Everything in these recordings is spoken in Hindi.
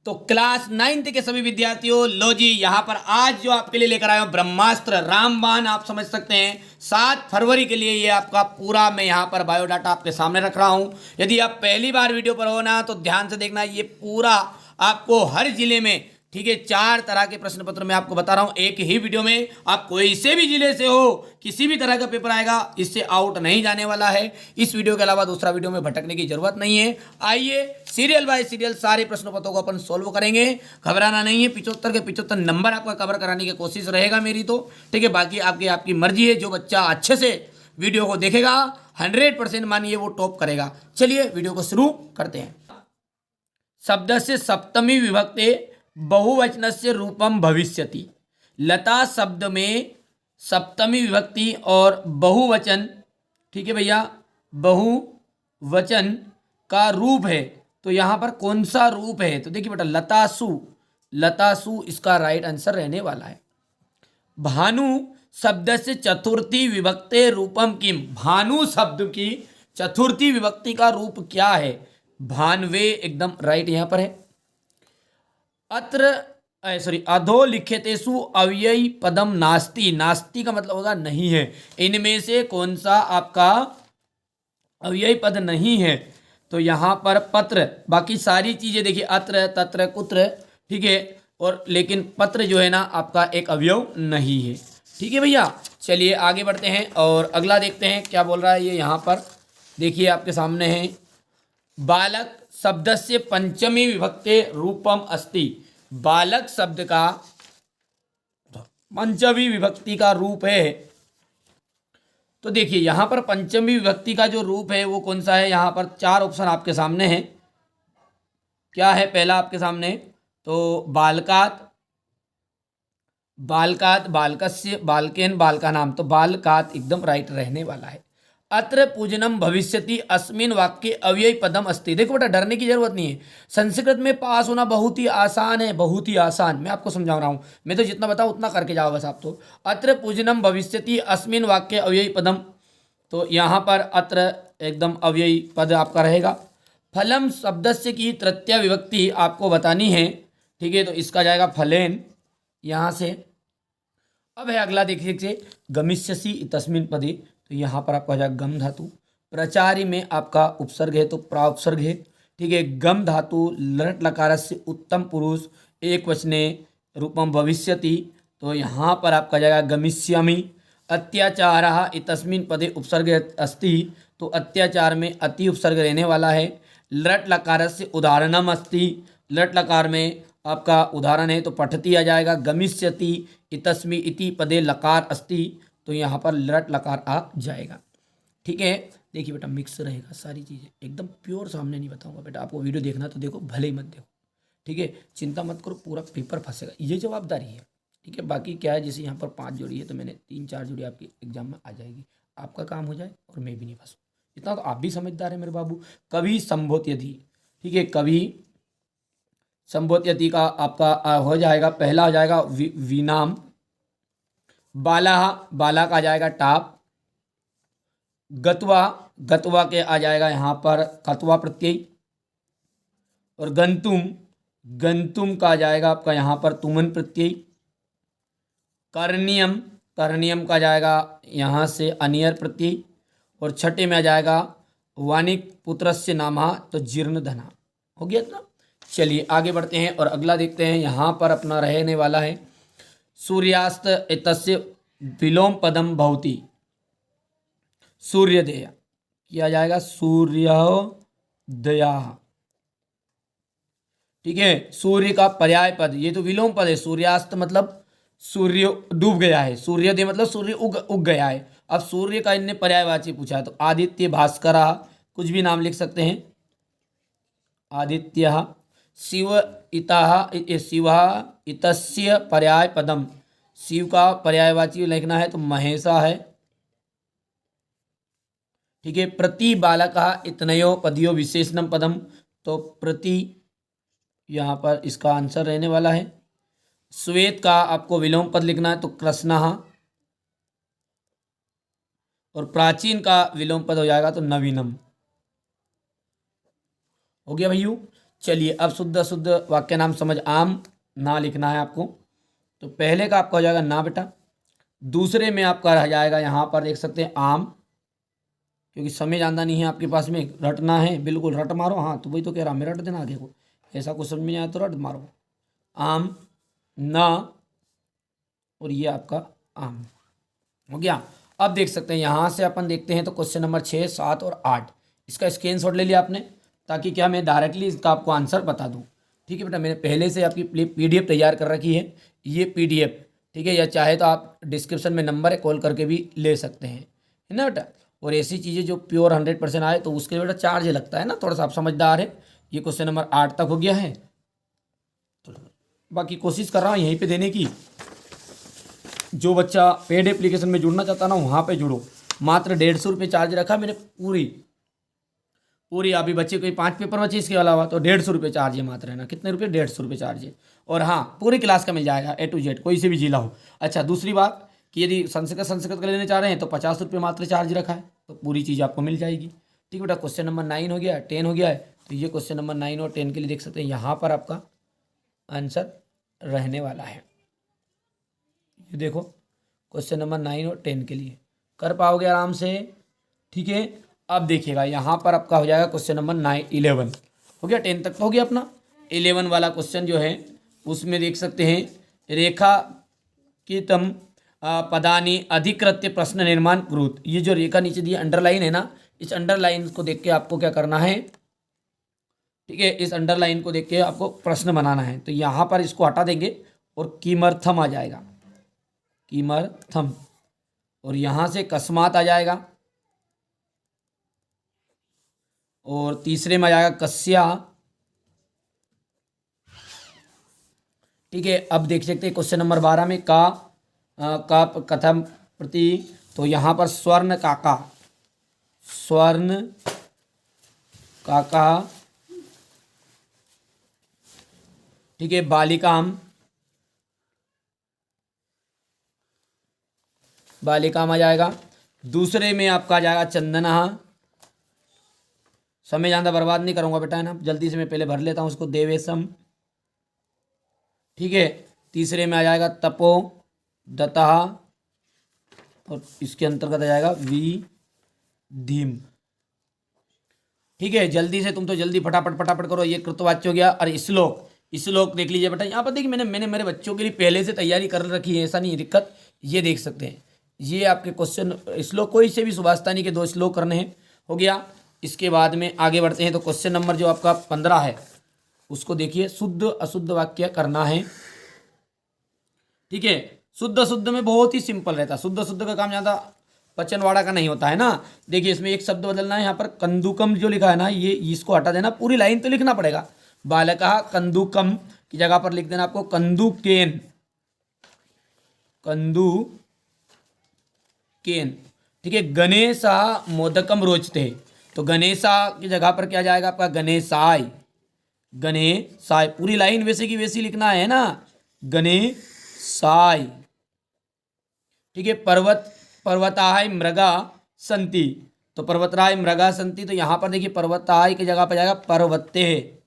तो क्लास 9th के सभी विद्यार्थियों, लो जी यहाँ पर आज जो आपके लिए लेकर आया हूँ ब्रह्मास्त्र रामबाण, आप समझ सकते हैं 7 फरवरी के लिए ये आपका पूरा मैं यहाँ पर बायोडाटा आपके सामने रख रहा हूँ। यदि आप पहली बार वीडियो पर हो ना तो ध्यान से देखना, ये पूरा आपको हर जिले में, ठीक है, 4 तरह के प्रश्न पत्र मैं आपको बता रहा हूं एक ही वीडियो में। आप कोई से भी जिले से हो, किसी भी तरह का पेपर आएगा, इससे आउट नहीं जाने वाला है। इस वीडियो के अलावा दूसरा वीडियो में भटकने की जरूरत नहीं है। आइए सीरियल बाय सीरियल सारे प्रश्न पत्रों को अपन सोल्व करेंगे, घबराना नहीं है। 75 के 75 नंबर आपका कवर कराने की कोशिश रहेगा मेरी, तो ठीक है। बाकी आपकी मर्जी है, जो बच्चा अच्छे से वीडियो को देखेगा 100% मानिए वो टॉप करेगा। चलिए वीडियो को शुरू करते हैं। शब्द से सप्तमी विभक्ति बहुवचनस्य रूपम भविष्यति। लता शब्द में सप्तमी विभक्ति और बहुवचन, ठीक है भैया, बहुवचन का रूप है, तो यहाँ पर कौन सा रूप है? तो देखिए बेटा, लतासु, लतासु इसका राइट आंसर रहने वाला है। भानु शब्द से चतुर्थी विभक्ति रूपम किम। भानु शब्द की चतुर्थी विभक्ति का रूप क्या है? भानवे, एकदम राइट यहाँ पर है। अधोलिखितेषु अव्ययी पदम नास्ति। नास्ति का मतलब होगा नहीं है। इनमें से कौन सा आपका अव्ययी पद नहीं है? तो यहाँ पर पत्र, बाकी सारी चीजें देखिए, अत्र तत्र कुत्र, ठीक है, और लेकिन पत्र जो है ना आपका एक अवयव नहीं है। ठीक है भैया, चलिए आगे बढ़ते हैं और अगला देखते हैं क्या बोल रहा है ये। यहाँ पर देखिए आपके सामने है, बालक शब्द से पंचमी विभक्ति रूपम अस्ति। बालक शब्द का पंचमी विभक्ति का रूप है। तो देखिए यहाँ पर पंचमी विभक्ति का जो रूप है वो कौन सा है? यहाँ पर 4 ऑप्शन आपके सामने हैं। क्या है? पहला आपके सामने तो बालकात, बालकात, बालकस्य, बालकेन, बालकानाम, तो बालकात एकदम राइट रहने वाला है। अत्र पूजनम भविष्यति अस्मिन वाक्य अव्ययी पदम अस्ति। देखो बेटा, डरने की जरूरत नहीं है। संस्कृत में पास होना बहुत ही आसान है, बहुत ही आसान। मैं आपको समझा रहा हूँ, मैं तो जितना बताऊँ उतना करके जाओ बस आप। तो अत्र पूजनम भविष्यति अस्मिन वाक्य अव्ययी पदम, तो यहाँ पर अत्र एकदम अव्ययी पद आपका रहेगा। फलम शब्द से की तृतीय विभक्ति आपको बतानी है, ठीक है, तो इसका जाएगा फलेन यहाँ से। अब है अगला, देखिए गमिष्यसि तस्मिन पदे, तो यहाँ पर आपका जाएगा गम धातु। प्रचारी में आपका उपसर्ग है तो प्राउपसर्ग है, ठीक है। गम धातु लट लकार से उत्तम पुरुष एक वचने रूपम भविष्यति, तो यहाँ पर आपका जाएगा गमिष्यामि। अत्याचार इतस्मिन पदे उपसर्ग अस्ति, तो अत्याचार में अति उपसर्ग रहने वाला है। लट लकार से उदाहरणम अस्ति, लट लकार में आपका उदाहरण है तो पठती आ जाएगा। गमिष्यति इतस्मि इति पदे लकार अस्ति, तो यहाँ पर लट लकार आ जाएगा। ठीक है, देखिए बेटा मिक्स रहेगा सारी चीज़ें, एकदम प्योर सामने नहीं बताऊंगा बेटा। आपको वीडियो देखना तो देखो, भले ही मत देखो, ठीक है। चिंता मत करो, पूरा पेपर फंसेगा, ये जवाबदारी है, ठीक है। बाकी क्या है, जैसे यहाँ पर 5 जोड़ी है तो मैंने 3-4 जोड़ी आपकी एग्जाम में आ जाएगी, आपका काम हो जाए और मैं भी नहीं फंसूँ। इतना तो आप भी समझदार है मेरे बाबू। कभी संभोत यदि, ठीक है, कभी संभोत यदि का आपका हो जाएगा, पहला हो जाएगा विनाम। बाला, बाला का आ जाएगा टाप। गत्वा, गत्वा के आ जाएगा यहाँ पर कत्वा प्रत्यय। और गंतुम, गंतुम का आ जाएगा आपका यहाँ पर तुमन प्रत्यय। कर्णियम, कर्णियम का जाएगा यहाँ से अनियर प्रत्यय। और छठे में आ जाएगा वानिक पुत्रस्य नामा, तो जीर्ण धना। हो गया ना। चलिए आगे बढ़ते हैं और अगला देखते हैं। यहाँ पर अपना रहने वाला है सूर्यास्त एतस्य विलोम पदम भवति। सूर्योदय किया जाएगा सूर्योदया, ठीक है। सूर्य का पर्याय पद, ये तो विलोम पद है। सूर्यास्त मतलब सूर्य डूब गया है, सूर्योदय मतलब सूर्य उग गया है। अब सूर्य का इनने पर्यायवाची पूछा है, तो आदित्य, भास्कर, कुछ भी नाम लिख सकते हैं। आदित्य, शिव इतः, शिव इतस्य पर्याय पदम, शिव का पर्यायवाची लिखना है तो महेशा है, ठीक है। प्रति बालक इतनयो पदियो विशेषणम पदम, तो प्रति यहाँ पर इसका आंसर रहने वाला है। श्वेत का आपको विलोम पद लिखना है तो कृष्णः। और प्राचीन का विलोम पद हो जाएगा तो नवीनम। हो गया भैयू। चलिए अब शुद्ध शुद्ध वाक्य नाम समझ आम ना लिखना है आपको। तो पहले का आपका हो जाएगा ना बेटा, दूसरे में आपका रह जाएगा यहाँ पर देख सकते हैं आम, क्योंकि समय ज़्यादा नहीं है आपके पास में, रटना है बिल्कुल, रट मारो। हाँ तो वही तो कह रहा मैं, रट देना आगे को, ऐसा कुछ समझ में नहीं आया तो रट मारो। आम ना, और ये आपका आम हो गया। अब देख सकते हैं यहाँ से अपन देखते हैं तो क्वेश्चन नंबर 6, 7 और 8 इसका स्क्रीनशॉट ले लिया आपने, ताकि क्या मैं डायरेक्टली इसका आपको आंसर बता दूँ। ठीक है बेटा, मैंने पहले से आपकी PDF तैयार कर रखी है, ये PDF। ठीक है, या चाहे तो आप डिस्क्रिप्शन में नंबर है, कॉल करके भी ले सकते हैं, है ना बेटा। और ऐसी चीज़ें जो प्योर 100% आए तो उसके लिए बेटा चार्ज लगता है ना, थोड़ा सा आप समझदार है। ये क्वेश्चन नंबर 8 तक हो गया है, तो बाकी कोशिश कर रहा हूँ यहीं पे देने की। जो बच्चा पेड एप्लीकेशन में जुड़ना चाहता ना वहाँ पे जुड़ो, मात्र 150 रुपये चार्ज रखा मैंने पूरी। अभी बच्चे कोई 5 पेपर बचे इसके अलावा, तो 150 रुपये चार्ज है मात्र, है ना। कितने रुपये? 150 रुपये चार्ज है। और हाँ, पूरी क्लास का मिल जाएगा A to Z, कोई से भी जिला हो। अच्छा, दूसरी बात कि यदि संस्कृत का लेने चाह रहे हैं तो 50 रुपये मात्र चार्ज रखा है, तो पूरी चीज़ आपको मिल जाएगी। ठीक है बेटा, क्वेश्चन नंबर 9 हो गया, 10 हो गया है। तो ये क्वेश्चन नंबर 9 और 10 के लिए देख सकते हैं यहाँ पर आपका आंसर रहने वाला है। ये देखो क्वेश्चन नंबर 9 और 10 के लिए कर पाओगे आराम से। ठीक है, अब देखिएगा यहाँ पर आपका हो जाएगा क्वेश्चन नंबर 9, 11 हो गया, 10 तक तो हो गया अपना। 11 वाला क्वेश्चन जो है उसमें देख सकते हैं रेखा की तम पदानी अधिकृत्य प्रश्न निर्माण कृत। ये जो रेखा नीचे दी अंडरलाइन है ना, इस अंडरलाइन को देख के आपको क्या करना है, ठीक है, इस अंडरलाइन को देख के आपको प्रश्न बनाना है। तो यहाँ पर इसको हटा देंगे और किमर्थम आ जाएगा, किमर्थम, और यहाँ से कस्मात आ जाएगा, और तीसरे में आ जाएगा कस्या। ठीक है, अब देख सकते हैं क्वेश्चन नंबर 12 में का कथम प्रति, तो यहाँ पर स्वर्ण काका, स्वर्ण काका। ठीक है, बालिकाम, बालिकाम आ जाएगा। दूसरे में आपका आ जाएगा चंदना, समय ज़्यादा बर्बाद नहीं करूँगा बेटा, है ना, जल्दी से मैं पहले भर लेता हूँ उसको, देवेशम। ठीक है, तीसरे में आ जाएगा तपो दत्ता, और इसके अंतर्गत आ जाएगा धीम। ठीक है, जल्दी से तुम तो जल्दी फटाफट करो। ये कृतवाच्य हो गया। और श्लोक देख लीजिए बेटा, यहाँ पर देखिए मैंने मेरे बच्चों के लिए पहले से तैयारी कर रखी है, ऐसा नहीं है दिक्कत। ये देख सकते हैं, ये आपके क्वेश्चन श्लोक कोई से भी सुभाषतानी के 2 श्लोक करने हैं, हो गया। इसके बाद में आगे बढ़ते हैं तो क्वेश्चन नंबर जो आपका 15 है उसको देखिए, शुद्ध अशुद्ध वाक्य करना है। ठीक है, शुद्ध अशुद्ध में बहुत ही सिंपल रहता है, शुद्ध अशुद्ध का काम ज़्यादा पचनवाड़ा का नहीं होता है ना। देखिए इसमें एक शब्द बदलना है, यहाँ पर कंदुकम जो लिखा है ना, ये इसको हटा देना, पूरी लाइन तो लिखना पड़ेगा। बालका कंदुकम की जगह पर लिख देना आपको कंदुकेन, कंदुकेन। ठीक है, गणेशा मोदकम रोचते, तो गणेशा की जगह पर क्या जाएगा आपका गणेशाय, गणेशाय। पूरी लाइन वैसे की वैसी लिखना है ना, गणेशाय। ठीक है, पर्वताय मृगा संति, तो पर्वतराय मृगा संति, तो यहाँ पर देखिए पर्वताय की जगह पर जाएगा पर्वते,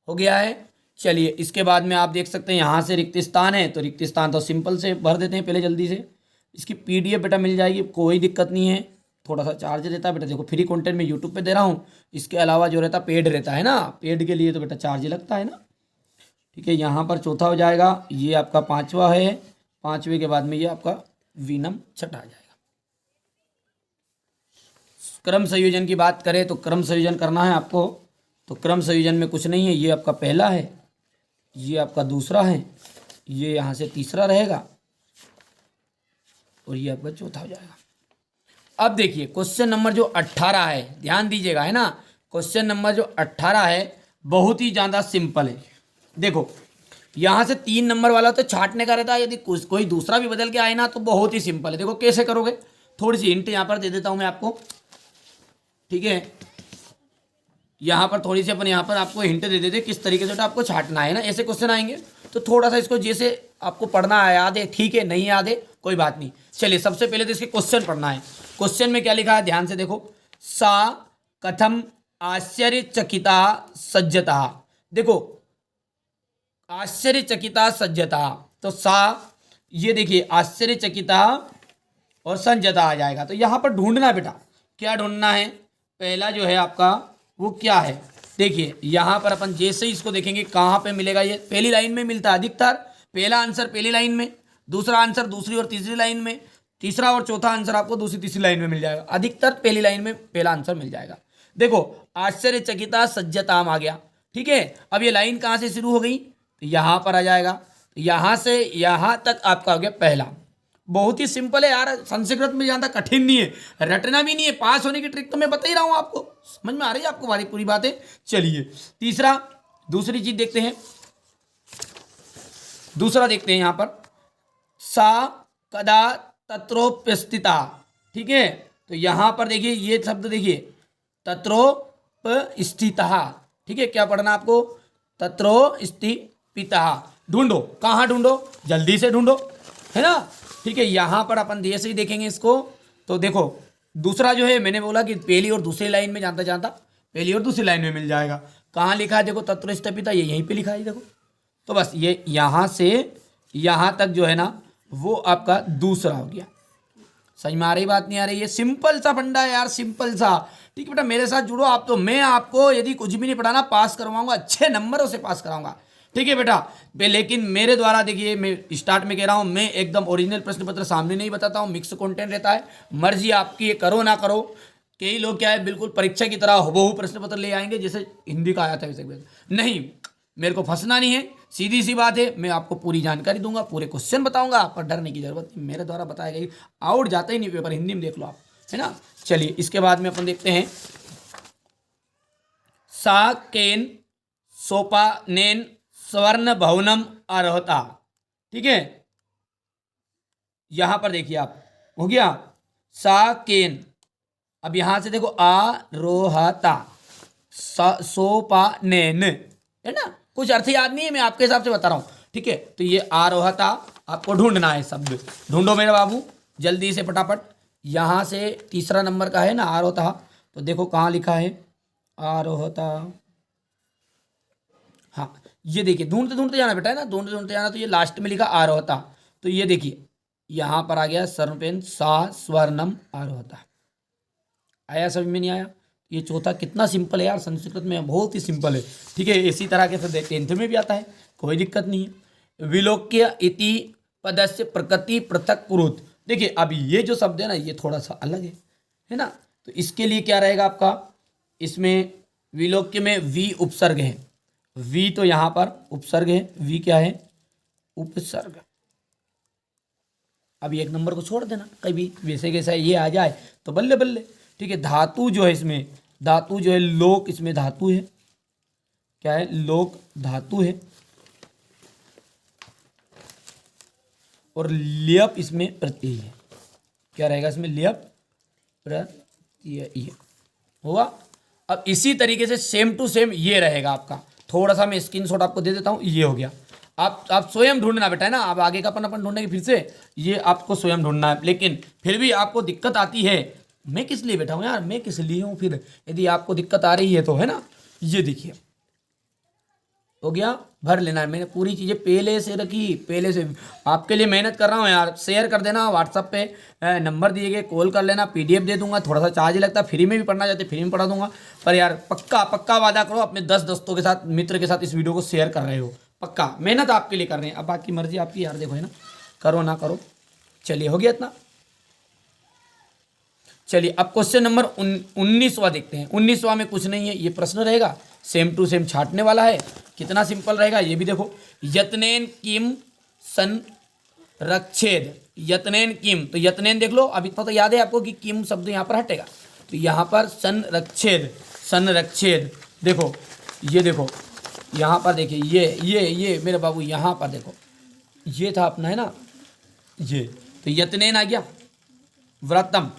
हो गया है। चलिए इसके बाद में आप देख सकते हैं यहाँ से रिक्त स्थान है, तो रिक्त स्थान तो सिंपल से भर देते हैं पहले जल्दी से। इसकी PDF बेटा मिल जाएगी, कोई दिक्कत नहीं है। थोड़ा सा चार्ज रहता है बेटा, देखो फ्री कंटेंट में यूट्यूब पे दे रहा हूँ, इसके अलावा जो रहता पेड रहता है ना, पेड के लिए तो बेटा चार्ज लगता है ना। ठीक है, यहाँ पर चौथा हो जाएगा, ये आपका 5वां है, 5वें के बाद में ये आपका विनम छठा आ जाएगा। क्रम संयोजन की बात करें तो क्रम संयोजन करना है आपको, तो क्रम संयोजन में कुछ नहीं है, ये आपका पहला है, ये आपका दूसरा है, ये यहाँ से तीसरा रहेगा, और ये आपका चौथा हो जाएगा। अब देखिए क्वेश्चन नंबर जो 18 है, ध्यान दीजिएगा, है ना, क्वेश्चन नंबर जो 18 है बहुत ही ज़्यादा सिंपल है। देखो यहाँ से 3 नंबर वाला तो छांटने का रहता है, यदि कोई दूसरा भी बदल के आए ना तो बहुत ही सिंपल है। देखो कैसे करोगे, थोड़ी सी हिंट यहाँ पर दे देता हूँ मैं आपको। ठीक है, यहाँ पर थोड़ी सी अपन यहाँ पर आपको हिंट दे देते किस तरीके से आपको छांटना है ना। ऐसे क्वेश्चन आएंगे तो थोड़ा सा इसको जैसे आपको पढ़ना है याद है, ठीक है, नहीं याद है कोई बात नहीं। चलिए सबसे पहले तो इसके क्वेश्चन पढ़ना है। क्वेश्चन में क्या लिखा है ध्यान से देखो, सा कथम आश्चर्यचकिता सज्जता। देखो आश्चर्यचकिता सज्जता, तो सा, ये देखिए आश्चर्यचकिता और संजता आ जाएगा। तो यहाँ पर ढूंढना बेटा, क्या ढूंढना है, पहला जो है आपका वो क्या है, देखिए यहाँ पर अपन जैसे ही इसको देखेंगे कहाँ पे मिलेगा, ये पहली लाइन में मिलता है अधिकतर। पहला आंसर पहली लाइन में, दूसरा आंसर दूसरी और तीसरी लाइन में, तीसरा और चौथा आंसर आपको दूसरी तीसरी लाइन में मिल जाएगा। अधिकतर पहली लाइन में पहला आंसर मिल जाएगा। देखो आश्चर्यचकिता सज्जताम आ गया, ठीक है। अब ये लाइन कहाँ से शुरू हो गई, तो यहाँ पर आ जाएगा। यहाँ से यहाँ तक आपका हो गया पहला। बहुत ही सिंपल है यार, संस्कृत में ज़्यादा कठिन नहीं है, रटना भी नहीं है, पास होने की ट्रिक तो मैं बता ही रहा हूँ आपको। समझ में आ रही है आपको हमारी पूरी बातें। चलिए तीसरा, दूसरी चीज देखते हैं, दूसरा देखते हैं यहाँ पर, सा कदा तत्रोपस्थिता, ठीक है। तो यहाँ पर देखिए ये शब्द देखिए तत्रोपस्थिता, ठीक है। क्या पढ़ना आपको, तत्रोस्थिता। ढूंढो, कहाँ ढूंढो, जल्दी से ढूंढो, है ना, ठीक है। यहाँ पर अपन जैसे ही देखेंगे इसको, तो देखो दूसरा जो है मैंने बोला कि पहली और दूसरी लाइन में जानता जानता पहली और दूसरी लाइन में मिल जाएगा। कहाँ लिखा है, देखो तत्रोस्थिता, ये यहीं पे लिखा है देखो। तो बस ये यहाँ से यहाँ तक जो है ना वो आपका दूसरा हो गया। समझ में आ रही बात, नहीं आ रही है, सिंपल सा फंडा है यार, सिंपल सा, ठीक है बेटा। मेरे साथ जुड़ो आप, तो मैं आपको यदि कुछ भी नहीं पढ़ाना पास करवाऊंगा, अच्छे नंबरों से पास कराऊंगा, ठीक है बेटा। लेकिन मेरे द्वारा देखिए, मैं स्टार्ट में कह रहा हूं, मैं एकदम ओरिजिनल प्रश्न पत्र सामने नहीं बताता हूं, मिक्स कंटेंट रहता है, मर्जी आपकी, करो ना करो। कई लोग क्या है बिल्कुल परीक्षा की तरह हुबहू प्रश्न पत्र ले आएंगे जैसे हिंदी का आया था वैसे, नहीं, मेरे को फंसना नहीं है, सीधी सी बात है। मैं आपको पूरी जानकारी दूंगा, पूरे क्वेश्चन बताऊंगा, आप पर डरने की जरूरत नहीं, मेरे द्वारा बताया गई आउट जाता ही नहीं पेपर, हिंदी में देख लो आप, है ना। चलिए इसके बाद में अपन देखते हैं, सा केन सोपा नेन स्वर्ण भवनम आरोहता, ठीक है। यहां पर देखिए आप, हो गया सा केन। अब यहां से देखो आरोहता, सोपा नेन, है ना। कुछ अर्थ याद नहीं है, मैं आपके हिसाब से बता रहा हूं, ठीक है। तो ये आरोहता आपको ढूंढना है शब्द, ढूंढो मेरे बाबू जल्दी से फटाफट। यहां से तीसरा नंबर का है ना आरोहता, तो देखो कहाँ लिखा है आरोहता, हाँ ये देखिए, ढूंढते ढूंढते जाना बेटा, है ना, ढूंढते ढूंढते जाना। तो ये लास्ट में लिखा आरोहता, तो ये देखिए यहाँ पर आ गया स्वर्ण पेन, सा स्वर्णम आरोहता। आया, समझ में नहीं आया। ये चौथा कितना सिंपल है यार, संस्कृत में बहुत ही सिंपल है, ठीक है। इसी तरह के फिर टेंथ में भी आता है, कोई दिक्कत नहीं है। विलोक्य इति पदस्य प्रकृति पृथक कुरुत, देखिए अब ये जो शब्द है ना ये थोड़ा सा अलग है ना। तो इसके लिए क्या रहेगा आपका, इसमें विलोक्य में वी उपसर्ग है, वी तो यहाँ पर उपसर्ग है, वी क्या है उपसर्ग। अब एक नंबर को छोड़ देना, कभी वैसे कैसा ये आ जाए तो बल्ले बल्ले, ठीक है। धातु जो है इसमें, धातु जो है लोक, इसमें धातु है, क्या है लोक धातु है, और लियप इसमें प्रत्यय है, क्या रहेगा इसमें लियप प्रत्यय होगा। अब इसी तरीके से सेम टू सेम ये रहेगा आपका, थोड़ा सा मैं स्क्रीनशॉट आपको दे देता हूँ, ये हो गया। आप स्वयं ढूंढना बेटा, है ना, अब आगे का अपन ढूंढेंगे फिर से, ये आपको स्वयं ढूंढना है। लेकिन फिर भी आपको दिक्कत आती है, मैं किस लिए बैठा हूँ यार, मैं किस लिए हूँ फिर, यदि आपको दिक्कत आ रही है तो, है ना। ये देखिए हो गया, भर लेना है, मैंने पूरी चीज़ें पहले से रखी, पहले से आपके लिए मेहनत कर रहा हूँ यार। शेयर कर देना, व्हाट्सअप पे नंबर दिए गए, कॉल कर लेना, पीडीएफ दे दूंगा, थोड़ा सा चार्ज लगता है, फ्री में भी पढ़ना चाहते फ्री में पढ़ा दूंगा। पर यार पक्का पक्का वादा करो, अपने 10 दोस्तों के साथ, मित्र के साथ इस वीडियो को शेयर कर रहे हो, पक्का मेहनत आपके लिए कर रहे हैं। अब बाकी मर्जी आपकी यार, देखो है ना, करो ना करो। चलिए हो गया इतना। चलिए अब क्वेश्चन नंबर 19वां देखते हैं। 19वां में कुछ नहीं है, ये प्रश्न रहेगा, सेम टू सेम छाटने वाला है, कितना सिंपल रहेगा ये भी देखो। यत्नेन किम सन रक्षेद, यत्नेन किम, तो यत्नेन देख लो, अब इतना तो याद है आपको कि किम शब्द यहाँ पर हटेगा, तो यहाँ पर संरक्षेद, संरक्षेद देखो, ये देखो यहाँ पर देखिए, ये मेरे बाबू यहाँ पर देखो, ये था अपना, है ना, ये तो यत्नेन आ गया, व्रतम,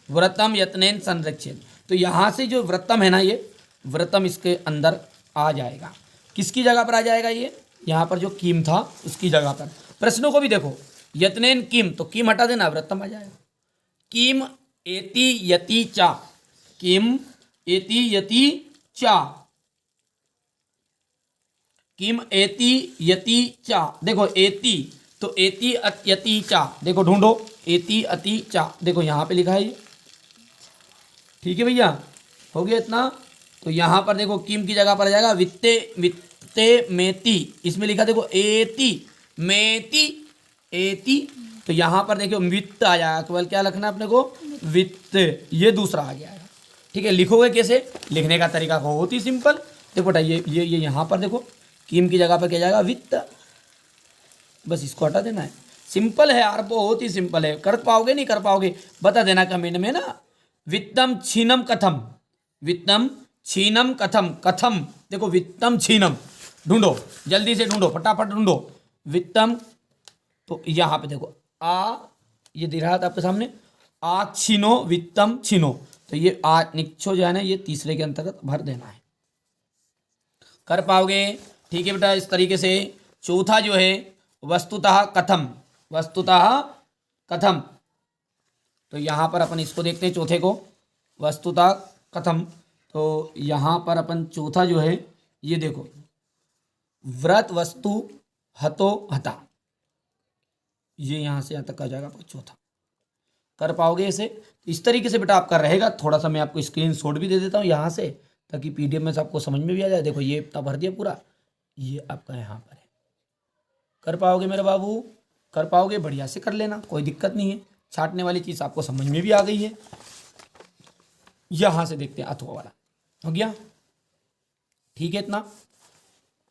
व्रतम यत्नेन संरक्षेद। तो यहाँ से जो व्रतम है ना, ये व्रतम इसके अंदर आ जाएगा, किसकी जगह पर आ जाएगा, ये यहाँ पर जो किम था उसकी जगह पर। प्रश्नों को भी देखो, यत्नेन किम, तो किम हटा देना, व्रतम आ जाएगा। किम एति यति चा, किम एति यति चा, किम एति यति चा। देखो एति, तो एति यति चा, देखो ढूंढो, एति अति चा, देखो यहाँ पे लिखा है ये, ठीक है भैया, हो गया इतना। तो यहाँ पर देखो किम की जगह पर आ जाएगा वित्ते, वित्ते मेति, इसमें लिखा देखो एति मेति एति, तो यहाँ पर देखो वित्त आ जाएगा, केवल क्या लिखना है अपने को, वित्त, ये दूसरा आ गया है। ठीक है, लिखोगे कैसे, लिखने का तरीका बहुत ही सिंपल। देखो बेटा ये यहाँ पर देखो किम की जगह पर क्या जाएगा, वित्त, बस इसको हटा देना है। सिंपल है यार, बहुत ही सिंपल है। कर पाओगे नहीं कर पाओगे बता देना कमेंट में ना। वित्तम छीनम कथम, वित्तम छीनम कथम, कथम देखो वित्तम छीनम, ढूंढो जल्दी से ढूंढो, फटाफट ढूंढो वित्तम। तो यहाँ पे देखो आ, ये दिख रहा था आपके सामने, आ छीनो वित्तम छीनो, तो ये आ निक्षो जो है ना, ये तीसरे के अंतर्गत भर देना है। कर पाओगे, ठीक है बेटा। इस तरीके से चौथा जो है वस्तुतः कथम, वस्तुतः कथम, तो यहाँ पर अपन इसको देखते हैं चौथे को, वस्तुतः कथम। तो यहाँ पर अपन चौथा जो है ये देखो, व्रत वस्तु हतो हता, ये यहाँ से यहाँ तक आ जाएगा आपका चौथा। कर पाओगे इसे, इस तरीके से बेटा आपका रहेगा। थोड़ा सा मैं आपको स्क्रीनशॉट भी दे देता हूँ यहाँ से, ताकि पीडीएफ में से आपको समझ में भी आ जाए। देखो ये इतना भर दिया पूरा, ये आपका यहाँ पर है। कर पाओगे मेरे बाबू, कर पाओगे, बढ़िया से कर लेना, कोई दिक्कत नहीं है। छाटने वाली चीज़ आपको समझ में भी आ गई है। यहाँ से देखते हैं अथवा वाला, हो गया ठीक है इतना।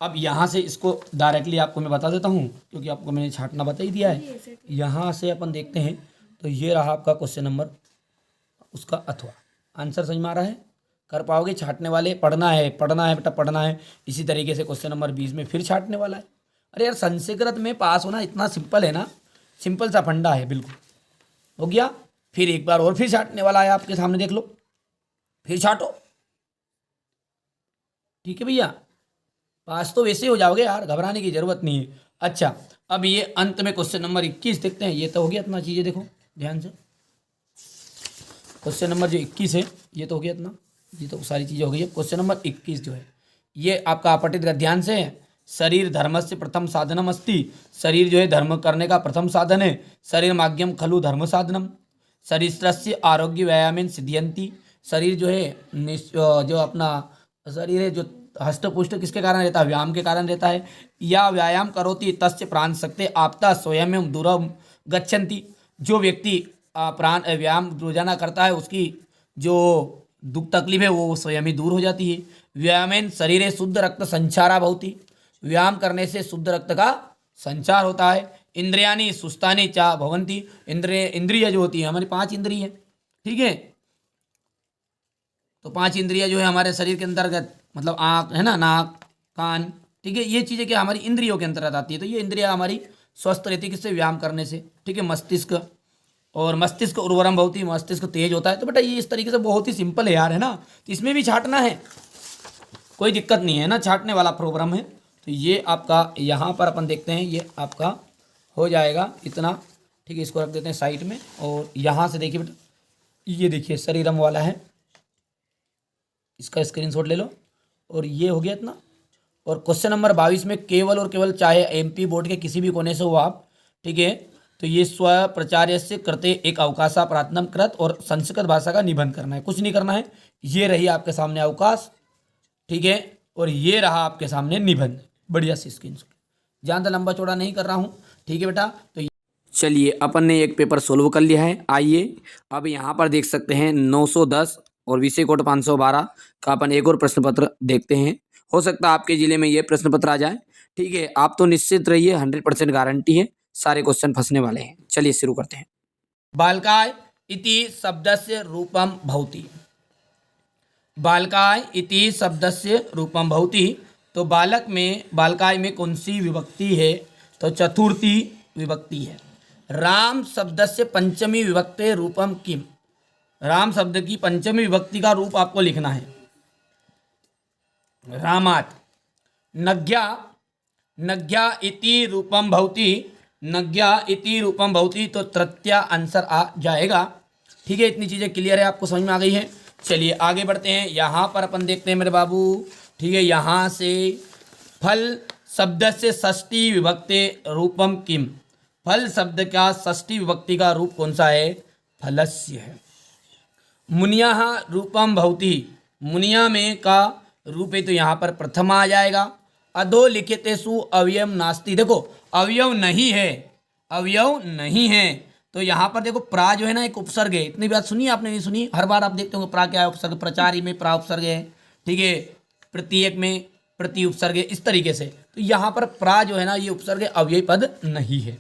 अब यहाँ से इसको डायरेक्टली आपको मैं बता देता हूँ, क्योंकि आपको मैंने छाटना बता ही दिया है। यहाँ से अपन देखते हैं, तो ये रहा आपका क्वेश्चन नंबर, उसका अथवा आंसर समझ में आ रहा है। कर पाओगे, छाटने वाले पढ़ना है, पढ़ना है बेटा, पढ़ना है। इसी तरीके से क्वेश्चन नंबर 20 में फिर छाटने वाला है। अरे यार संस्कृत में पास होना इतना सिंपल है ना, सिंपल सा फंडा है, बिल्कुल हो गया। फिर एक बार और फिर छाटने वाला है आपके सामने, देख लो, फिर छाटो, ठीक है भैया। पास तो वैसे हो जाओगे यार, घबराने की जरूरत नहीं है। अच्छा, अब ये अंत में क्वेश्चन नंबर 21 देखते हैं। ये तो हो गया इतना, चीज़ें देखो ध्यान से। क्वेश्चन नंबर जो 21 है ये तो हो गया इतना, ये तो सारी चीज़ें हो गई है। क्वेश्चन नंबर 21 जो है ये आपका अपठित का ध्यान से है। शरीर धर्म से प्रथम साधनम अस्ति, शरीर जो है धर्म करने का प्रथम साधन है। शरीर माध्यम खलु धर्म साधनम, शरीरस्य आरोग्य व्यायामेन सिद्ध्यंति, शरीर जो है जो अपना शरीर है जो हष्टपुष्ट किसके कारण रहता है, व्यायाम के कारण रहता है। या व्यायाम करोति तस्य प्राण शक्ति आपता स्वयं दूरम गच्छन्ति, जो व्यक्ति प्राण व्यायाम रोजाना करता है उसकी जो दुख तकलीफ है वो स्वयं ही दूर हो जाती है। व्यायामेन शरीरे शुद्ध रक्त संचारा भवति, व्यायाम करने से शुद्ध रक्त का संचार होता है। इंद्रियानी सुस्तानी चा भवंती, इंद्रिय जो होती है हमारी 5 इंद्रिय है, ठीक है। तो 5 इंद्रिय जो है हमारे शरीर के अंतर्गत, मतलब आँख है ना, नाक कान, ठीक है, ये चीज़ें क्या हमारी इंद्रियों के अंतर्गत आती है। तो ये इंद्रिया हमारी स्वस्थ रहती है किससे, व्यायाम करने से, ठीक है। मस्तिष्क, और मस्तिष्क उर्वरम भवति, मस्तिष्क तेज होता है। तो बेटा ये इस तरीके से बहुत ही सिंपल है यार, है ना। तो इसमें भी छाटना है, कोई दिक्कत नहीं है ना, छाटने वाला प्रोग्राम है। तो ये आपका यहाँ पर अपन देखते हैं, ये आपका हो जाएगा इतना, ठीक है। इसको रख देते हैं साइड में, और यहाँ से देखिए बेटा, ये देखिए शरीरम वाला है, इसका स्क्रीनशॉट ले लो, और ये हो गया इतना। और क्वेश्चन नंबर 22 में केवल और केवल चाहे एमपी बोर्ड के किसी भी कोने से हो आप, ठीक है, तो ये स्व प्रचार्य से करते एक अवकाशा प्रार्थना कृत और संस्कृत भाषा का निबंध करना है, कुछ नहीं करना है। ये रही आपके सामने अवकाश, ठीक है, और ये रहा आपके सामने निबंध। बढ़िया सी स्क्रीनशॉट, ज़्यादा लंबा चौड़ा नहीं कर रहा हूँ, ठीक है बेटा। तो चलिए अपन ने एक पेपर सोल्व कर लिया है। आइए अब यहाँ पर देख सकते हैं 910 और विषय कोड 512 का अपन एक और प्रश्न पत्र देखते हैं। हो सकता है आपके जिले में ये प्रश्न पत्र आ जाए, ठीक है। आप तो निश्चित रहिए, 100% गारंटी है, सारे क्वेश्चन फंसने वाले हैं। चलिए शुरू करते हैं। बालकाय इति शब्दस्य रूपम भवति, बालकाय इति शब्दस्य रूपम भवति, तो बालक में, बालकाय में कौन सी विभक्ति है, तो चतुर्थी विभक्ति है। राम शब्दस्य पंचमी विभक्ति रूपम किम, राम शब्द की पंचमी विभक्ति का रूप आपको लिखना है। रामात, नज्ञा, नज्ञा इति रूपम भवति, नज्ञा इति रूपम भवति, तो तृतीया आंसर आ जाएगा, ठीक है। इतनी चीज़ें क्लियर है, आपको समझ में आ गई है। चलिए आगे बढ़ते हैं। यहाँ पर अपन देखते हैं मेरे बाबू, ठीक है, यहाँ से फल शब्द से षष्ठी विभक्ति रूपम किम, फल शब्द का षष्ठी विभक्ति का रूप कौन सा है? फलस्य है। मुनिया रूपम भवति, मुनिया में का रूप है तो यहाँ पर प्रथम आ जाएगा। अधो लिखितेषु अवयव नास्ति, देखो अवयव नहीं है, अवयव नहीं है तो यहाँ पर देखो प्रा जो है ना एक उपसर्ग है। इतनी बात सुनिए आपने, नहीं सुनी? हर बार आप देखते होंगे प्रा क्या है, उपसर्ग। प्रचारी में प्रा उपसर्ग है, ठीक है, प्रत्येक में प्रति उपसर्ग है, इस तरीके से। तो यहाँ पर प्रा जो है ना ये उपसर्ग है, अव्ययी पद नहीं है।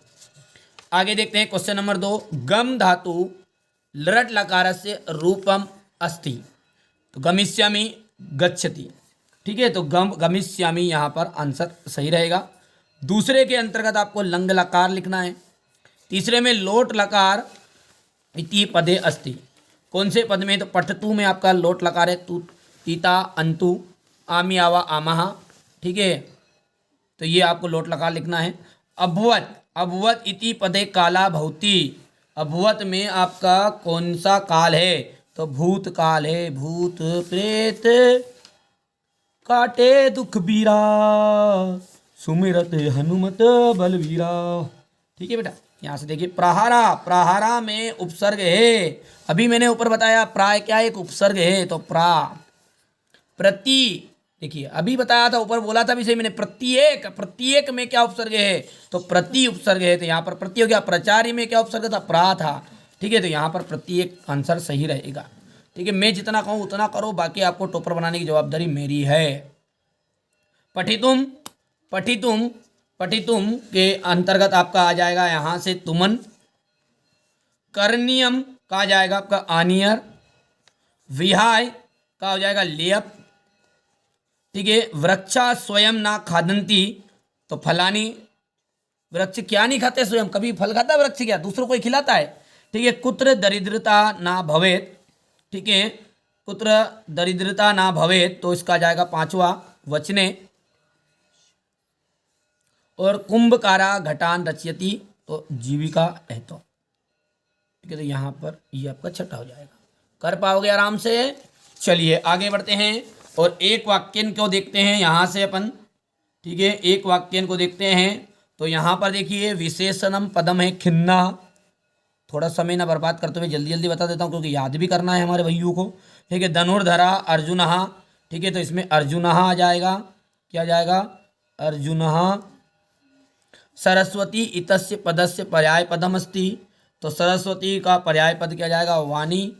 आगे देखते हैं क्वेश्चन नंबर 2। गम धातु लृट लकार से रूपम अस्ति, तो गमिष्यामि गच्छति, ठीक है, तो गमिष्यामि यहाँ पर आंसर सही रहेगा। दूसरे के अंतर्गत आपको लंग लकार लिखना है। तीसरे में लोट लकार इति पदे अस्ति, कौन से पद में? तो पठतु में आपका लोट लकार है, तू तीता अंतु आमी आवा आमहा, ठीक है, तो ये आपको लोट लकार लिखना है। अभवत, अभवत इति पदे काला भवति, अभवत में आपका कौन सा काल है? तो भूत काल है। भूत प्रेत काटे दुख बीरा, सुमिरत हनुमत बलवीरा, ठीक है बेटा। यहाँ से देखिए प्रहारा, प्रहारा में उपसर्ग है। अभी मैंने ऊपर बताया प्राय क्या एक उपसर्ग है, तो प्रा। प्रति, देखिए अभी बताया था, ऊपर बोला था भी सही मैंने, प्रत्येक, प्रत्येक में क्या उपसर्ग है? तो प्रति उपसर्ग है, तो यहाँ पर प्रति हो गया। प्रचारी में क्या उपसर्ग था? प्रा था, ठीक है, तो यहाँ पर प्रत्येक आंसर सही रहेगा, ठीक है। मैं जितना कहूँ उतना करो, बाकी आपको टोपर बनाने की जवाबदारी मेरी है। पठितुम, पठितुम, पठितुम के अंतर्गत आपका आ जाएगा यहाँ से तुमन। करनियम का आ जाएगा आपका आनियर। विहाय का हो जाएगा लेप, ठीक है। वृक्षा स्वयं ना खादंती, तो फलानी, वृक्ष क्या नहीं खाते स्वयं? कभी फल खाता है वृक्ष? क्या दूसरों को खिलाता है, ठीक है। कुत्र दरिद्रता ना भवेत, ठीक है, कुत्र दरिद्रता ना भवेत, तो इसका जाएगा पांचवा वचने। और कुंभकारा घटान रचयति, तो जीविका है, तो ठीक है, तो यहाँ पर ये आपका छठा हो जाएगा। कर पाओगे आराम से? चलिए आगे बढ़ते हैं और एक वाक्यन को देखते हैं यहाँ से अपन, ठीक है, एक वाक्यन को देखते हैं। तो यहाँ पर देखिए विशेषणम पदम है खिन्ना, थोड़ा समय ना बर्बाद करते हुए जल्दी जल्दी बता देता हूँ क्योंकि याद भी करना है हमारे भैयों को, ठीक है। धनुर्धरा अर्जुनहा, ठीक है, तो इसमें अर्जुनहा आ जाएगा, क्या जाएगा? अर्जुनहा। सरस्वती इतस्य पदस्य पर्याय पदम अस्ति, तो सरस्वती का पर्याय पद क्या जाएगा? वाणी।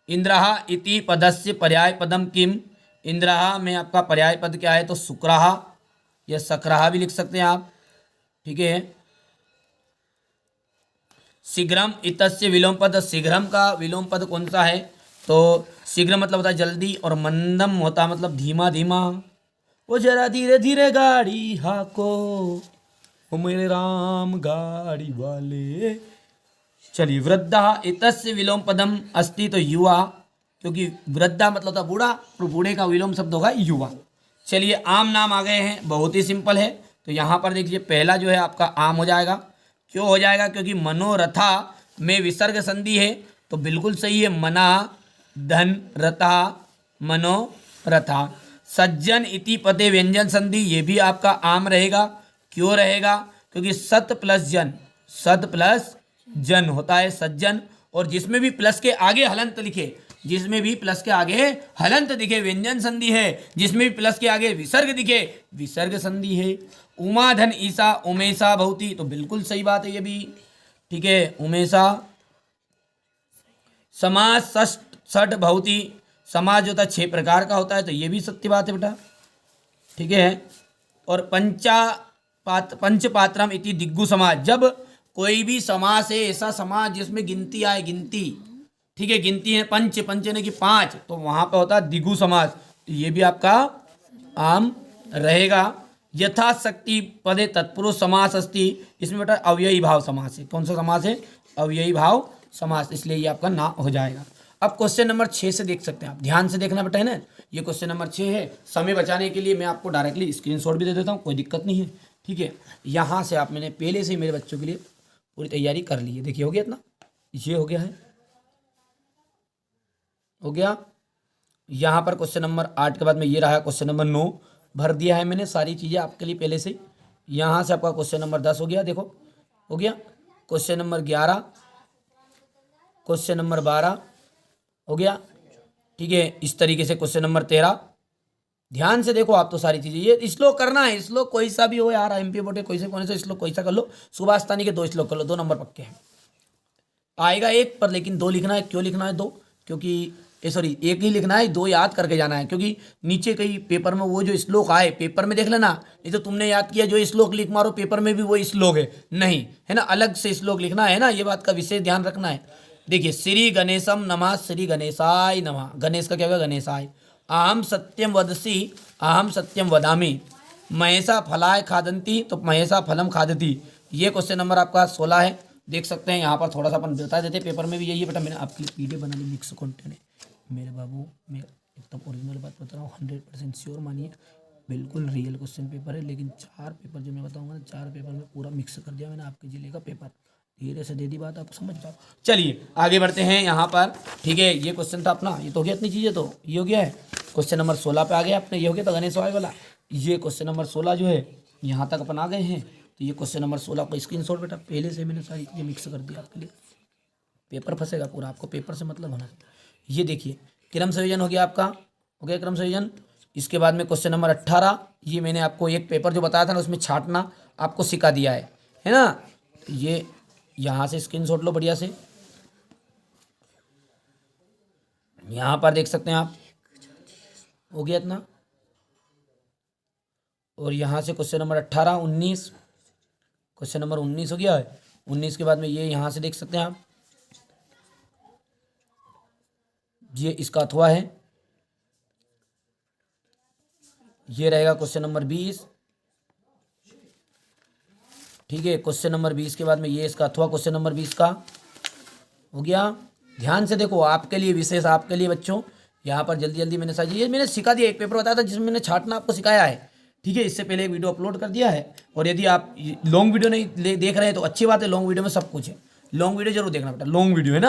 इंद्रहा इति पदस्य पर्याय पदम किम, इंद्रहा में आपका पर्याय पद क्या है? तो शुक्रहा या सक्राहा भी लिख सकते हैं आप, ठीक है। शीघ्रम इतस्य विलोम पद, शीघ्रम का विलोम पद कौन सा है? तो शीघ्र मतलब होता है जल्दी, और मंदम होता मतलब धीमा धीमा। वो जरा धीरे धीरे गाड़ी हाको, वो मेरे राम गाड़ी वाले। चलिए वृद्धा इतस्य विलोम पदम अस्ति, तो युवा, क्योंकि वृद्धा मतलब था बूढ़ा, तो बूढ़े का विलोम शब्द होगा युवा। चलिए आम नाम आ गए हैं, बहुत ही सिंपल है। तो यहाँ पर देखिए पहला जो है आपका आम हो जाएगा। क्यों हो जाएगा? क्योंकि मनोरथा में विसर्ग संधि है, तो बिल्कुल सही है। मना धन रथा मनोरथा। सज्जन इति पदे व्यंजन संधि, ये भी आपका आम रहेगा। क्यों रहेगा? क्योंकि सत प्लस जन, सत प्लस जन होता है सज्जन, और जिसमें भी प्लस के आगे हलंत लिखे, जिसमें भी प्लस के आगे हलंत दिखे व्यंजन संधि है, जिसमें भी प्लस के आगे विसर्ग दिखे विसर्ग संधि है। उमा धन ईसा उमेशा भवति, तो बिल्कुल सही बात है ये भी, ठीक है। उमेशा। समाज षट भवति, समाज होता है 6 प्रकार का होता है, तो ये भी सत्य बात है बेटा, ठीक है। और पंचपात्रम इति दिग्गु समाज, जब कोई भी समास है ऐसा समाज जिसमें गिनती आए, गिनती, ठीक है, गिनती है पंच, पंच ने की 5, तो वहां पे होता है दिगु समास, तो ये भी आपका आम रहेगा। यथाशक्ति पदे तत्पुरुष समास अस्ति, इसमें बेटा अव्ययी भाव समास है। कौन सा समास है? अव्ययी भाव समास, इसलिए ये आपका ना हो जाएगा। अब क्वेश्चन नंबर 6 से देख सकते हैं आप, ध्यान से देखना बेटा है ना। ये क्वेश्चन नंबर 6 है। समय बचाने के लिए मैं आपको डायरेक्टली स्क्रीनशॉट भी दे देता हूँ, कोई दिक्कत नहीं है, ठीक है। यहाँ से आप, मैंने पहले से ही मेरे बच्चों के लिए पूरी तैयारी कर ली है। देखिए हो गया इतना, ये हो गया है, हो गया। यहाँ पर क्वेश्चन नंबर 8 के बाद में ये रहा क्वेश्चन नंबर 9, भर दिया है मैंने सारी चीज़ें आपके लिए पहले से। यहाँ से आपका क्वेश्चन नंबर 10 हो गया, देखो हो गया। क्वेश्चन नंबर 11, क्वेश्चन नंबर 12 हो गया, ठीक है। इस तरीके से क्वेश्चन नंबर 13, ध्यान से देखो आप तो सारी चीजें, ये श्लोक करना है। श्लोक कोई सा भी हो यार, एमपी बोर्ड कोई से कौन सा श्लोक कोई सा कर लो, सुभाषतानी के 2 श्लोक कर लो, 2 नंबर पक्के हैं। आएगा 1 पर, लेकिन 2 लिखना है। क्यों लिखना है 2? क्योंकि सॉरी 1 ही लिखना है, 2 याद करके जाना है। क्योंकि नीचे कहीं पेपर में वो जो श्लोक आए पेपर में देख लेना, नहीं तो तुमने याद किया जो श्लोक लिख मारो पेपर में भी वो श्लोक है, नहीं है ना, अलग से श्लोक लिखना है ना, ये बात का विशेष ध्यान रखना है। देखिए, श्री गणेशम नमः, श्री गणेशाय नमः। गणेश का क्या होगा? गणेशाय। अहम सत्यम वदसी, अहम सत्यम वदामि। महेशा फलाय खादंती, तो महेशा फलम खादती। ये क्वेश्चन नंबर आपका 16 है, देख सकते हैं। यहाँ पर थोड़ा सा अपन बता देते, पेपर में भी यही है बेटा। मैंने आपके लिए पीडीएफ बना ली मिक्स कंटेंट है मेरे बाबू, मैं एकदम ओरिजिनल बात बता रहा हूँ, 100% श्योर मानिए, बिल्कुल रियल क्वेश्चन पेपर है। लेकिन 4 पेपर जो मैं बताऊँगा ना, 4 पेपर में पूरा मिक्स कर दिया मैंने आपके जिले का पेपर। धीरे से दे दी बात, आप समझ जाओ। चलिए आगे बढ़ते हैं यहाँ पर, ठीक है। ये क्वेश्चन था अपना, ये तो हो गया इतनी चीज़ें, तो ये हो गया है। क्वेश्चन नंबर 16 पे आ गया अपने, ये हो गया था गणेश वाला। ये क्वेश्चन नंबर 16 जो है यहाँ तक अपन आ गए हैं। तो ये क्वेश्चन नंबर 16 का स्क्रीनशॉट बेटा, पहले से मैंने सारी चीज़ें मिक्स कर दिया आपके लिए, पेपर फंसेगा पूरा, आपको पेपर से मतलब होना। ये देखिए, क्रम संयोजन हो गया आपका, हो गया क्रम संयोजन। इसके बाद में क्वेश्चन नंबर 18, ये मैंने आपको एक पेपर जो बताया था ना उसमें छांटना आपको सिखा दिया है ना। ये यहाँ से स्क्रीनशॉट लो बढ़िया से, यहाँ पर देख सकते हैं आप, हो गया इतना। और यहाँ से क्वेश्चन नंबर 18, 19, क्वेश्चन नंबर 19 हो गया है। 19 के बाद में ये यहाँ से देख सकते हैं आप, ये इसका अथवा है। ये रहेगा क्वेश्चन नंबर 20, ठीक है। क्वेश्चन नंबर 20 के बाद में ये इसका अथवा क्वेश्चन नंबर 20 का हो गया। ध्यान से देखो, आपके लिए विशेष, आपके लिए बच्चों, यहाँ पर जल्दी जल्दी मैंने ये मैंने सिखा दिया। एक पेपर बताया था जिसमें मैंने छांटना आपको सिखाया है, ठीक है। इससे पहले एक वीडियो अपलोड कर दिया है। और यदि आप लॉन्ग वीडियो नहीं देख रहे हैं तो अच्छी बात है, लॉन्ग वीडियो में सब कुछ है। लॉन्ग वीडियो जरूर देखना बेटा, लॉन्ग वीडियो है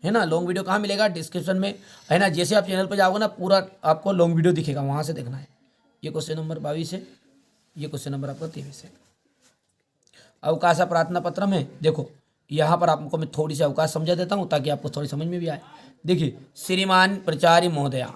ना। लॉन्ग वीडियो कहाँ मिलेगा? डिस्क्रिप्शन में है ना। जैसे आप चैनल पर जाओगे ना, पूरा आपको लॉन्ग वीडियो दिखेगा, वहाँ से देखना है। ये क्वेश्चन नंबर 22 है, ये क्वेश्चन नंबर आपका 23 है। अवकाश प्रार्थना पत्र में देखो, यहाँ पर आपको मैं थोड़ी सी अवकाश समझा देता हूँ ताकि आपको थोड़ी समझ में भी आए। देखिए, श्रीमान प्राचार्य महोदया,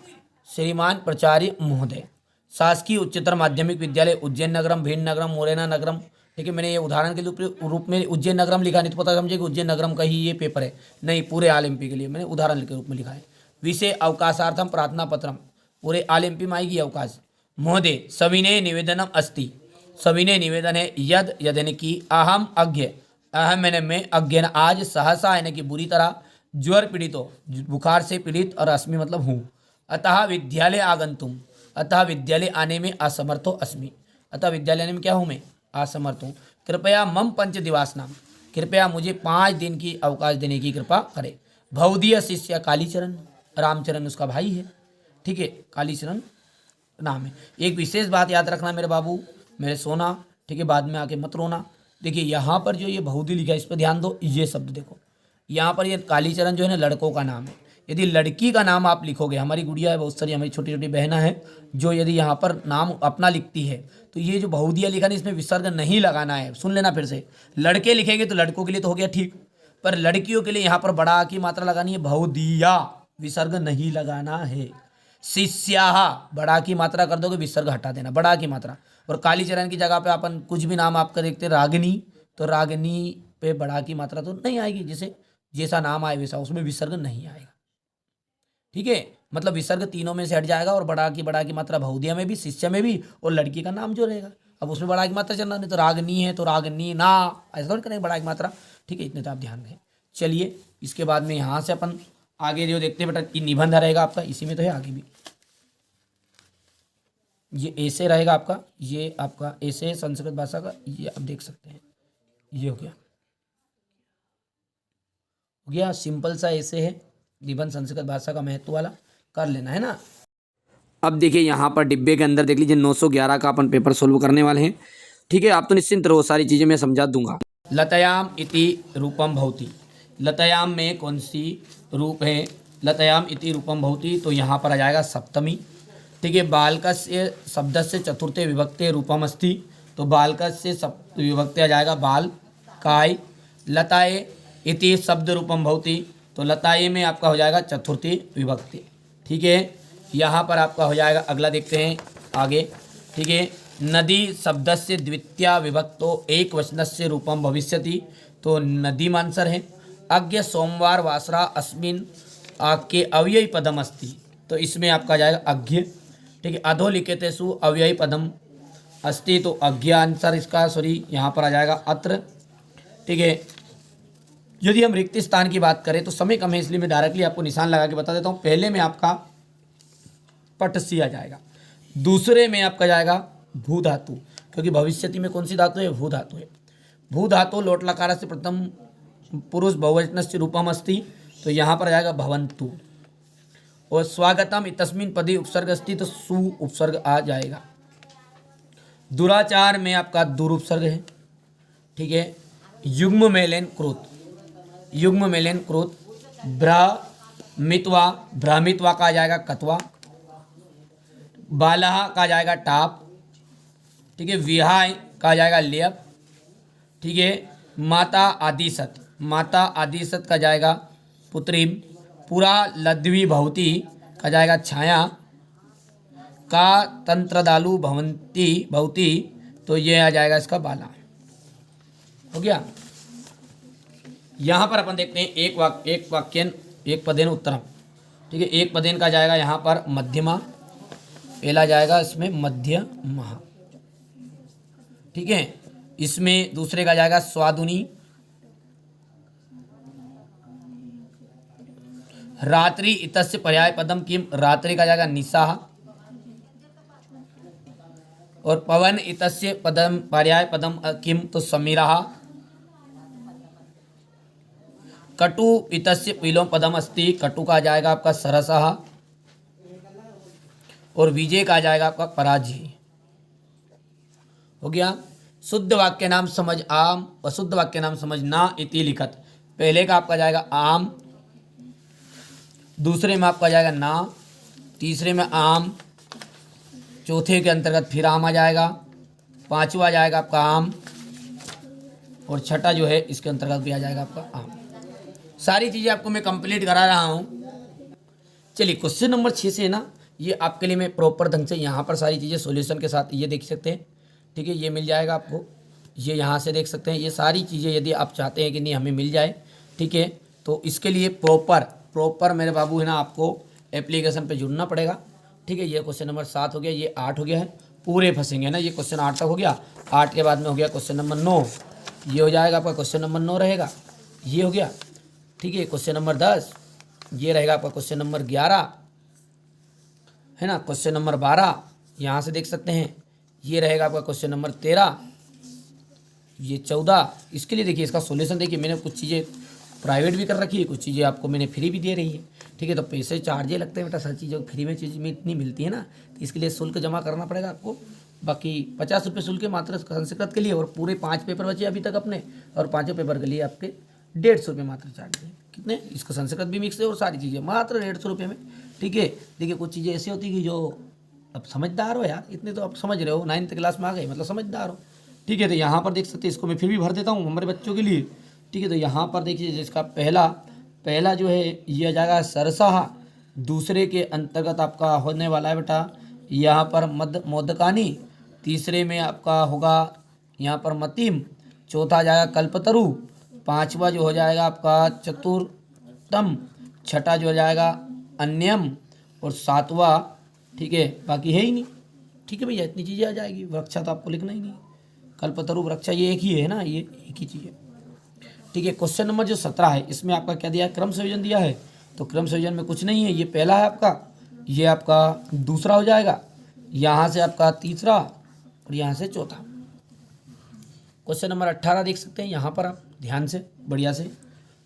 श्रीमान प्राचार्य महोदय, शासकीय उच्चतर माध्यमिक विद्यालय उज्जैन नगरम, भिंड नगरम, मुरैना नगरम, ठीक है। मैंने ये उदाहरण के रूप में उज्जैन नगरम लिखा, नहीं तो पता समझे कि उज्जैन नगरम का ही ये पेपर है, नहीं, पूरे ऑल एमपी के लिए मैंने उदाहरण के रूप में लिखा है। विषय अवकाशार्थम प्रार्थना पत्रम, पूरे ऑल एमपी में आएगी अवकाश। महोदय सविनय निवेदनम अस्ति, सविनय निवेदन है, यद यानी कि अहम अज्ञ, अहम मैंने मैं, अज्ञ आज, सहसा यानी कि बुरी तरह, ज्वर पीड़ित हो, बुखार से पीड़ित, और अस्मि मतलब हूँ। अतः विद्यालय आगंतुम, अतः विद्यालय आने में असमर्थो अस्मि, अतः विद्यालय आने में क्या हूँ मैं? असमर्थ हूँ। कृपया मम 5 दिवस नाम, कृपया मुझे 5 दिन की अवकाश देने की कृपा करे। भवदीय शिष्य कालीचरण, रामचरण उसका भाई है, ठीक है, कालीचरण नाम है। एक विशेष बात याद रखना मेरे बाबू, मेरे सोना, ठीक है, बाद में आके मत रोना। देखिए यहाँ पर जो ये बहुदी लिखा है इस पर ध्यान दो, ये शब्द देखो, यहाँ पर ये कालीचरण जो है ना लड़कों का नाम है। यदि लड़की का नाम आप लिखोगे, हमारी गुड़िया है, बहुत सारी हमारी छोटी छोटी बहना है जो यदि यहाँ पर नाम अपना लिखती है, तो ये जो बहुदिया लिखा है इसमें विसर्ग नहीं लगाना है। सुन लेना फिर से, लड़के लिखेंगे तो लड़कों के लिए तो हो गया ठीक, पर लड़कियों के लिए यहाँ पर बड़ा की मात्रा लगानी है, बहुदिया, विसर्ग नहीं लगाना है। शिष्या, बड़ा की मात्रा कर दोगे, विसर्ग हटा देना, बड़ा की मात्रा। और कालीचरण की जगह पे अपन कुछ भी नाम आपका देखते रागिनी, तो रागिनी पे बड़ा की मात्रा तो नहीं आएगी, जैसे जैसा नाम आए वैसा, उसमें विसर्ग नहीं आएगा, ठीक है। मतलब विसर्ग तीनों में से हट जाएगा, और बड़ा की मात्रा बहुदिया में भी, शिष्य में भी, और लड़की का नाम जो रहेगा। अब उसमें बड़ा की मात्रा चलना नहीं, तो रागनी है तो रागनी ना, ऐसा थोड़ी करेंगे बड़ा की मात्रा, ठीक है। इतने तो आप ध्यान दें। चलिए इसके बाद में यहाँ से अपन आगे जो देखते हैं बेटा, निबंध रहेगा आपका, इसी में तो है आगे भी, ये ऐसे रहेगा आपका, ये आपका ऐसे संस्कृत भाषा का, ये आप देख सकते हैं, ये हो गया सिंपल सा ऐसे है निबंध, संस्कृत भाषा का महत्व वाला कर लेना है ना। अब देखिए यहाँ पर डिब्बे के अंदर देख लीजिए 911 का अपन पेपर सोल्व करने वाले हैं, ठीक है। आप तो निश्चिंत रहो, सारी चीज़ें मैं समझा दूंगा। लतायाम इति रूपम भवति, लतायाम में कौन सी रूप है? लतायाम इति रूपम भवति, तो यहाँ पर आ जाएगा सप्तमी। ठीक है, बालकस्य शब्दस्य चतुर्थे विभक्ते रूपम अस्ति, तो बालकस्य विभक्ति आ जाएगा बाल काय। लताए इति शब्द रूपम भवति, तो लताए में आपका हो जाएगा चतुर्थी विभक्ति। ठीक है, यहाँ पर आपका हो जाएगा, अगला देखते हैं आगे। ठीक है, नदी शब्दस्य द्वितीया विभक्तो एक वचनस्य रूपम भविष्यति, तो नदी में आंसर है। अज्ञ सोमवार वासरा अस्मिन के अव्ययी पदम अस्ति, तो इसमें आपका जाएगा अज्ञ। ठीक है, अधोलिखितेषु अव्ययी पदम अस्ति, तो अज्ञ आंसर इसका, सॉरी यहाँ पर आ जाएगा अत्र। ठीक है, यदि हम रिक्त स्थान की बात करें तो समय कम है, इसलिए मैं डायरेक्टली आपको निशान लगा के बता देता हूँ। पहले में आपका पट सी आ जाएगा, दूसरे में आपका जाएगा भू धातु, क्योंकि भविष्यति में कौन सी धातु है, भू धातु है। भू धातु लोट लकार से प्रथम पुरुष बहुवचनस्य रूपम अस्ति, तो यहाँ पर आ जाएगा भवन्तु। और स्वागतम इतस्मिन् पदे उपसर्ग अस्ति, तो सु उपसर्ग आ जाएगा। दुराचार में आपका दूर उपसर्ग है। ठीक है, युग्म मेलेन क्रोध, युग्म मेलेन क्रोध। भ्रामित्वा, भ्रामित्वा का आ जाएगा कत्वा। बालहा का आ जाएगा टाप। ठीक है, विहाय का आ जाएगा लेप। ठीक है, माता आदिसत, माता आदिसत का जाएगा पुत्रीम। पूरा लद्वी भवती का जाएगा छाया। का तंत्रदालु भवंती भवती, तो ये आ जाएगा इसका बाला। हो गया। यहाँ पर अपन देखते हैं एक वाक्यन एक पदेन उत्तरम। ठीक है, एक पदेन का जाएगा यहाँ पर मध्यमा, पहला जाएगा इसमें मध्यमा। ठीक है, इसमें दूसरे का जाएगा स्वादुनी। रात्रि इतस्य पर्याय पदम किम, रात्रि का जाएगा निशाह। और पवन इतस्य पदम पर्याय पदम किम, तो समीराः। कटु इतस्य पीलों पदम अस्ति, कटु का जाएगा आपका सरसः। और विजय का जाएगा आपका पराजय। हो गया। शुद्ध वाक्य नाम समझ आम, अशुद्ध वाक्य नाम समझ ना इति लिखत। पहले का आपका जाएगा आम, दूसरे में आपका जाएगा ना, तीसरे में आम, चौथे के अंतर्गत फिर आम आ जाएगा, पांचवा जाएगा आपका आम, और छठा जो है इसके अंतर्गत भी आ जाएगा आपका आम। सारी चीज़ें आपको मैं कंप्लीट करा रहा हूँ। चलिए क्वेश्चन नंबर 6 से ना, ये आपके लिए मैं प्रॉपर ढंग से यहाँ पर सारी चीज़ें सॉल्यूशन के साथ ये देख सकते हैं। ठीक है, ये मिल जाएगा आपको, ये यहाँ से देख सकते हैं। ये सारी चीज़ें यदि आप चाहते हैं कि नहीं हमें मिल जाए, ठीक है, तो इसके लिए प्रॉपर मेरे बाबू है ना, आपको एप्लीकेशन पे जुड़ना पड़ेगा। ठीक है, ये क्वेश्चन नंबर 7 हो गया, ये 8 हो गया है, पूरे फंसेंगे ना। ये क्वेश्चन 8 तक हो गया, 8 के बाद में हो गया क्वेश्चन नंबर 9, ये हो जाएगा आपका क्वेश्चन नंबर 9 रहेगा, ये हो गया। ठीक है, क्वेश्चन नंबर 10 ये रहेगा आपका, क्वेश्चन नंबर 11 है ना, क्वेश्चन नंबर 12 यहाँ से देख सकते हैं, ये रहेगा आपका क्वेश्चन नंबर 13, ये 14। इसके लिए देखिए इसका सॉल्यूशन देखिए, मैंने कुछ चीज़ें प्राइवेट भी कर रखी है, कुछ चीज़ें आपको मैंने फ्री भी दे रही है। ठीक है, तो पैसे चार्जे लगते हैं बेटा, सर चीज़ों फ्री में चीज़ में इतनी मिलती है ना, तो इसके लिए शुल्क जमा करना पड़ेगा आपको। बाकी 50 रुपये शुल्क है मात्र संस्कृत के लिए, और पूरे 5 पेपर बचे अभी तक अपने, और 5 पेपर के लिए आपके 150 रुपये मात्र चार्ज है। कितने, इसका संस्कृत भी मिक्स है और सारी चीज़ें मात्र 150 रुपये में। ठीक है, देखिए कुछ चीज़ें ऐसी होती कि जो अब समझदार हो यार, इतने तो आप समझ रहे हो, 9th क्लास में आ गए मतलब समझदार हो। ठीक है, तो यहाँ पर देख सकते हैं, इसको मैं फिर भी भर देता हूँ हमारे बच्चों के लिए। ठीक है, तो यहाँ पर देखिए जिसका पहला जो है ये आ जाएगा सरसहा, दूसरे के अंतर्गत आपका होने वाला है बेटा यहाँ पर मोदकानी, तीसरे में आपका होगा यहाँ पर मतिम, चौथा आ जाएगा कल्पतरु, पांचवा जो हो जाएगा आपका चतुर्थम, छठा जो हो जाएगा अन्यम, और सातवां ठीक है बाकी है ही नहीं। ठीक है भैया, इतनी चीज़ें आ जाएगी। वृक्षा तो आपको लिखना ही नहीं, कल्पतरु वृक्षा ये एक ही है ना, ये एक ही चीज़ है। ठीक है, क्वेश्चन नंबर जो 17 है इसमें आपका क्या दिया है, क्रम संयोजन दिया है। तो क्रम संयोजन में कुछ नहीं है, ये पहला है आपका, ये आपका दूसरा हो जाएगा, यहाँ से आपका तीसरा, और यहाँ से चौथा। क्वेश्चन नंबर 18 देख सकते हैं यहाँ पर आप ध्यान से बढ़िया से।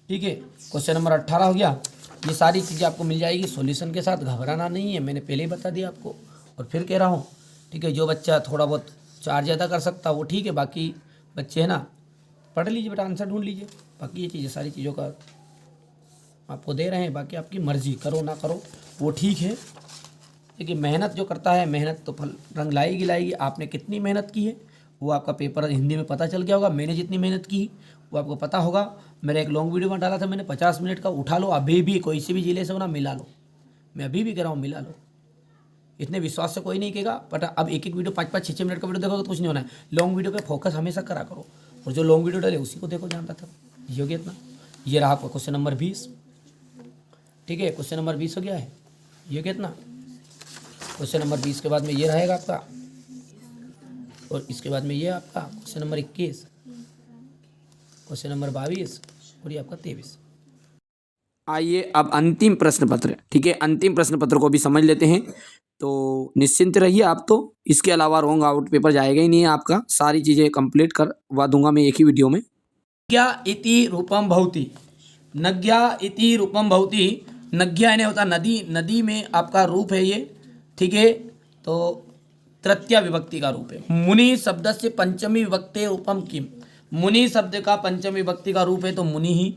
ठीक है, क्वेश्चन नंबर 18 हो गया। ये सारी चीज़ें आपको मिल जाएगी सॉल्यूशन के साथ, घबराना नहीं है, मैंने पहले ही बता दिया आपको और फिर कह रहा हूँ। ठीक है, जो बच्चा थोड़ा बहुत चार्ज ज़्यादा कर सकता है वो ठीक है, बाकी बच्चे है ना पढ़ लीजिए बेटा, आंसर ढूंढ लीजिए। बाकी ये चीज़ें सारी चीज़ों का आपको दे रहे हैं, बाकी आपकी मर्जी, करो ना करो वो ठीक है। देखिए मेहनत जो करता है, मेहनत तो फल रंग लाएगी लाएगी। आपने कितनी मेहनत की है वो आपका पेपर हिंदी में पता चल गया होगा। मैंने जितनी मेहनत की वो आपको पता होगा। मेरा एक लॉन्ग वीडियो में डाला था मैंने 50 मिनट का, उठा लो अभी भी, कोई सी भी जिले से हो ना, मिला लो। मैं अभी भी कह रहा हूँ मिला लो। इतने विश्वास से कोई नहीं कहेगा, बट अब एक एक वीडियो 5-5 6-6 मिनट का वीडियो देखोगे तो कुछ नहीं होना है। लॉन्ग वीडियो पे फोकस हमेशा करा करो, और जो लॉन्ग वीडियो डाले उसी को देखो जानता था। ये हो गया इतना। ये रहा आपका क्वेश्चन नंबर 20। ठीक है, क्वेश्चन नंबर 20 हो गया है। ये कितना, क्वेश्चन नंबर 20 के बाद में ये रहेगा आपका, और इसके बाद में ये आपका क्वेश्चन नंबर 21, क्वेश्चन नंबर 22 और ये आपका 23। आइए अब अंतिम प्रश्न पत्र, ठीक है, अंतिम प्रश्न पत्र को भी समझ लेते हैं। तो निश्चिंत रहिए, आप तो इसके अलावा रॉन्ग आउट पेपर जाएगा ही नहीं है आपका। सारी चीज़ें कंप्लीट करवा दूंगा मैं एक ही वीडियो में। नज्ञा इति रूपम भवति, नज्ञा इति रूपम भवति। नज्ञा यानी होता नदी, नदी में आपका रूप है ये, ठीक है। तो तृतीया विभक्ति का रूप है। मुनि शब्द से पंचमी विभक्ति रूपम किम, मुनि शब्द का पंचमी विभक्ति का रूप है तो मुनि ही,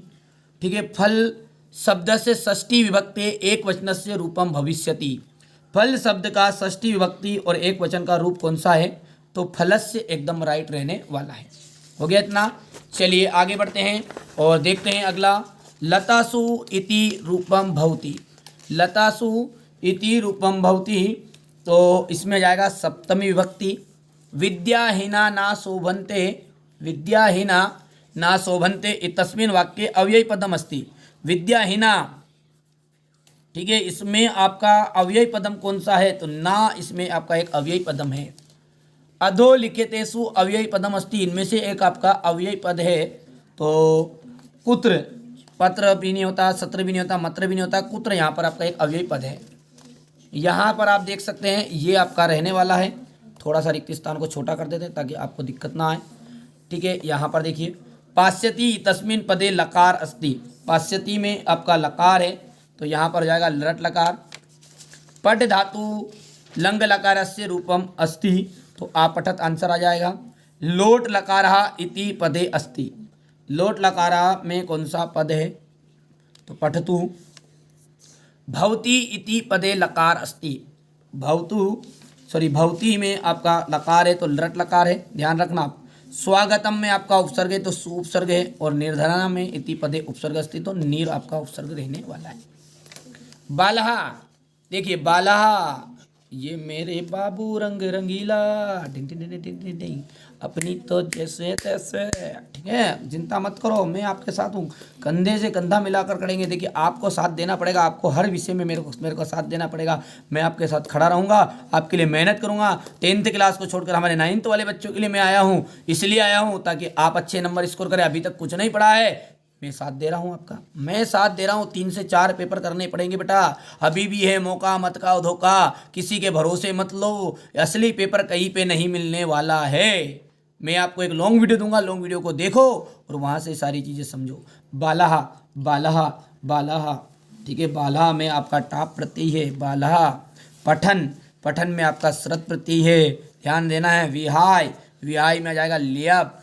ठीक है। फल शब्द से षष्ठी विभक्ति एक वचन से रूपम भविष्यति, फल शब्द का षष्ठी विभक्ति और एक वचन का रूप कौन सा है, तो फलस्य एकदम राइट रहने वाला है। हो गया इतना। चलिए आगे बढ़ते हैं और देखते हैं अगला। लतासु इति रूपम भवति, लतासु इति रूपम भवति, तो इसमें जाएगा सप्तमी विभक्ति। विद्याहीना ना शोभन्ते, विद्याहीना ना शोभन्ते इतस्मिन् वाक्ये अव्ययी पदम अस्ति। विद्याहीना, ठीक है, इसमें आपका अव्ययी पदम कौन सा है, तो ना इसमें आपका एक अव्ययी पदम है। अधोलिखितेषु अव्ययी पदम अस्ति, इनमें से एक आपका अव्ययी पद है। तो कुत्र, पत्र भी नहीं होता, सत्र भी नहीं होता, मत्र भी नहीं होता, कुत्र यहाँ पर आपका एक अव्ययी पद है। यहाँ पर आप देख सकते हैं ये आपका रहने वाला है। थोड़ा सा रिक्त स्थान को छोटा कर देते हैं ताकि आपको दिक्कत ना आए, ठीक है। यहाँ पर देखिए पाश्यति तस्मिन् पदे लकार अस्ति, पाश्यति में आपका लकार है तो यहाँ पर जाएगा लट लकार। पट धातु लंग लकारस्य रूपम अस्ति, तो आपठत आंसर आ जाएगा। लोट लकारः इति पदे अस्ति, लोट लकारः में कौन सा पद है, तो पठतु। भवति इति पदे लकार अस्ति, भवति में आपका लकार है तो लट लकार है, ध्यान रखना आप। स्वागतम में आपका उपसर्ग है तो सु उपसर्ग है, और निर्धना में इति पदे उपसर्ग अस्ति, तो नीर आपका उपसर्ग रहने वाला है। बालहा, देखिए बालहा, ये मेरे बाबू रंग रंगीला, डिंग डिंग डिंग डिंग डिंग डिंग, अपनी तो जैसे तैसे, ठीक है। चिंता मत करो, मैं आपके साथ हूँ, कंधे से कंधा मिलाकर करेंगे। देखिए आपको साथ देना पड़ेगा, आपको हर विषय में मेरे को साथ देना पड़ेगा। मैं आपके साथ खड़ा रहूँगा, आपके लिए मेहनत करूँगा। 10th क्लास को छोड़कर हमारे 9th वाले बच्चों के लिए मैं आया हूँ, इसलिए आया हूँ ताकि आप अच्छे नंबर स्कोर करें। अभी तक कुछ नहीं पढ़ा है, मैं साथ दे रहा हूँ आपका, मैं साथ दे रहा हूँ। 3 से 4 पेपर करने पड़ेंगे बेटा, अभी भी है मौका, मत खाओ धोखा, किसी के भरोसे मत लो, असली पेपर कहीं पे नहीं मिलने वाला है। मैं आपको एक लॉन्ग वीडियो दूंगा, लॉन्ग वीडियो को देखो और वहाँ से सारी चीज़ें समझो। बालहा, बालहा, बालहा, ठीक है, बालहा में आपका टाप प्रत्यय है, बालहा। पठन, पठन में आपका श्रत प्रत्यय है, ध्यान देना है। विहाय, विहाय में आ जाएगा लियप।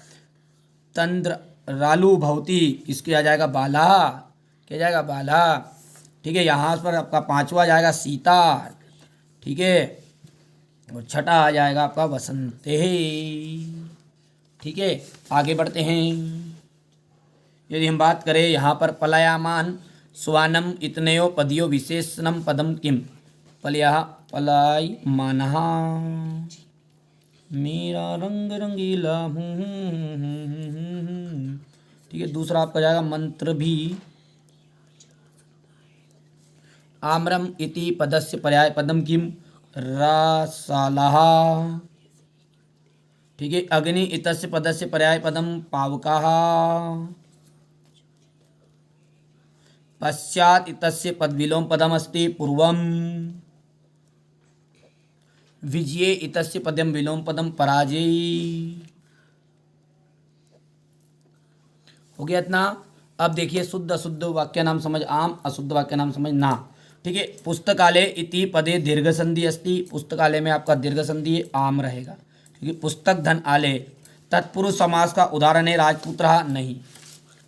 तंद्र रालू भवती, इसके आ जाएगा बाला, क्या जाएगा बाला, ठीक है। यहाँ पर आपका 5वां जाएगा सीता, ठीक है, और छठा आ जाएगा आपका बसंते, ठीक है। आगे बढ़ते हैं। यदि हम बात करें यहाँ पर पलायमान स्वानम इतनयो पदियो विशेषणम पदम किम, पलायमानः मेरा रंग रंगीला, ठीक है। दूसरा आपका जाएगा मंत्र भी। आम्रम इति पदस्य पर्याय पदम किम, रसालः, ठीक है। अग्नि इतस्य पदस्य पर्याय पदम पावकः। पश्चात इतस्य पद विलोम पदम अस्ति पूर्वम। विजये इतस्य पदम विलोम पदम पराजय। हो गया इतना। अब देखिए शुद्ध अशुद्ध वाक्य नाम समझ आम, अशुद्ध वाक्य नाम समझ ना, ठीक है। पुस्तकालय इति पदे दीर्घ संधि अस्ति, पुस्तकालय में आपका दीर्घ संधि आम रहेगा, ठीक है। पुस्तक धन आलय, तत्पुरुष समास का उदाहरण है राजपुत्र, नहीं।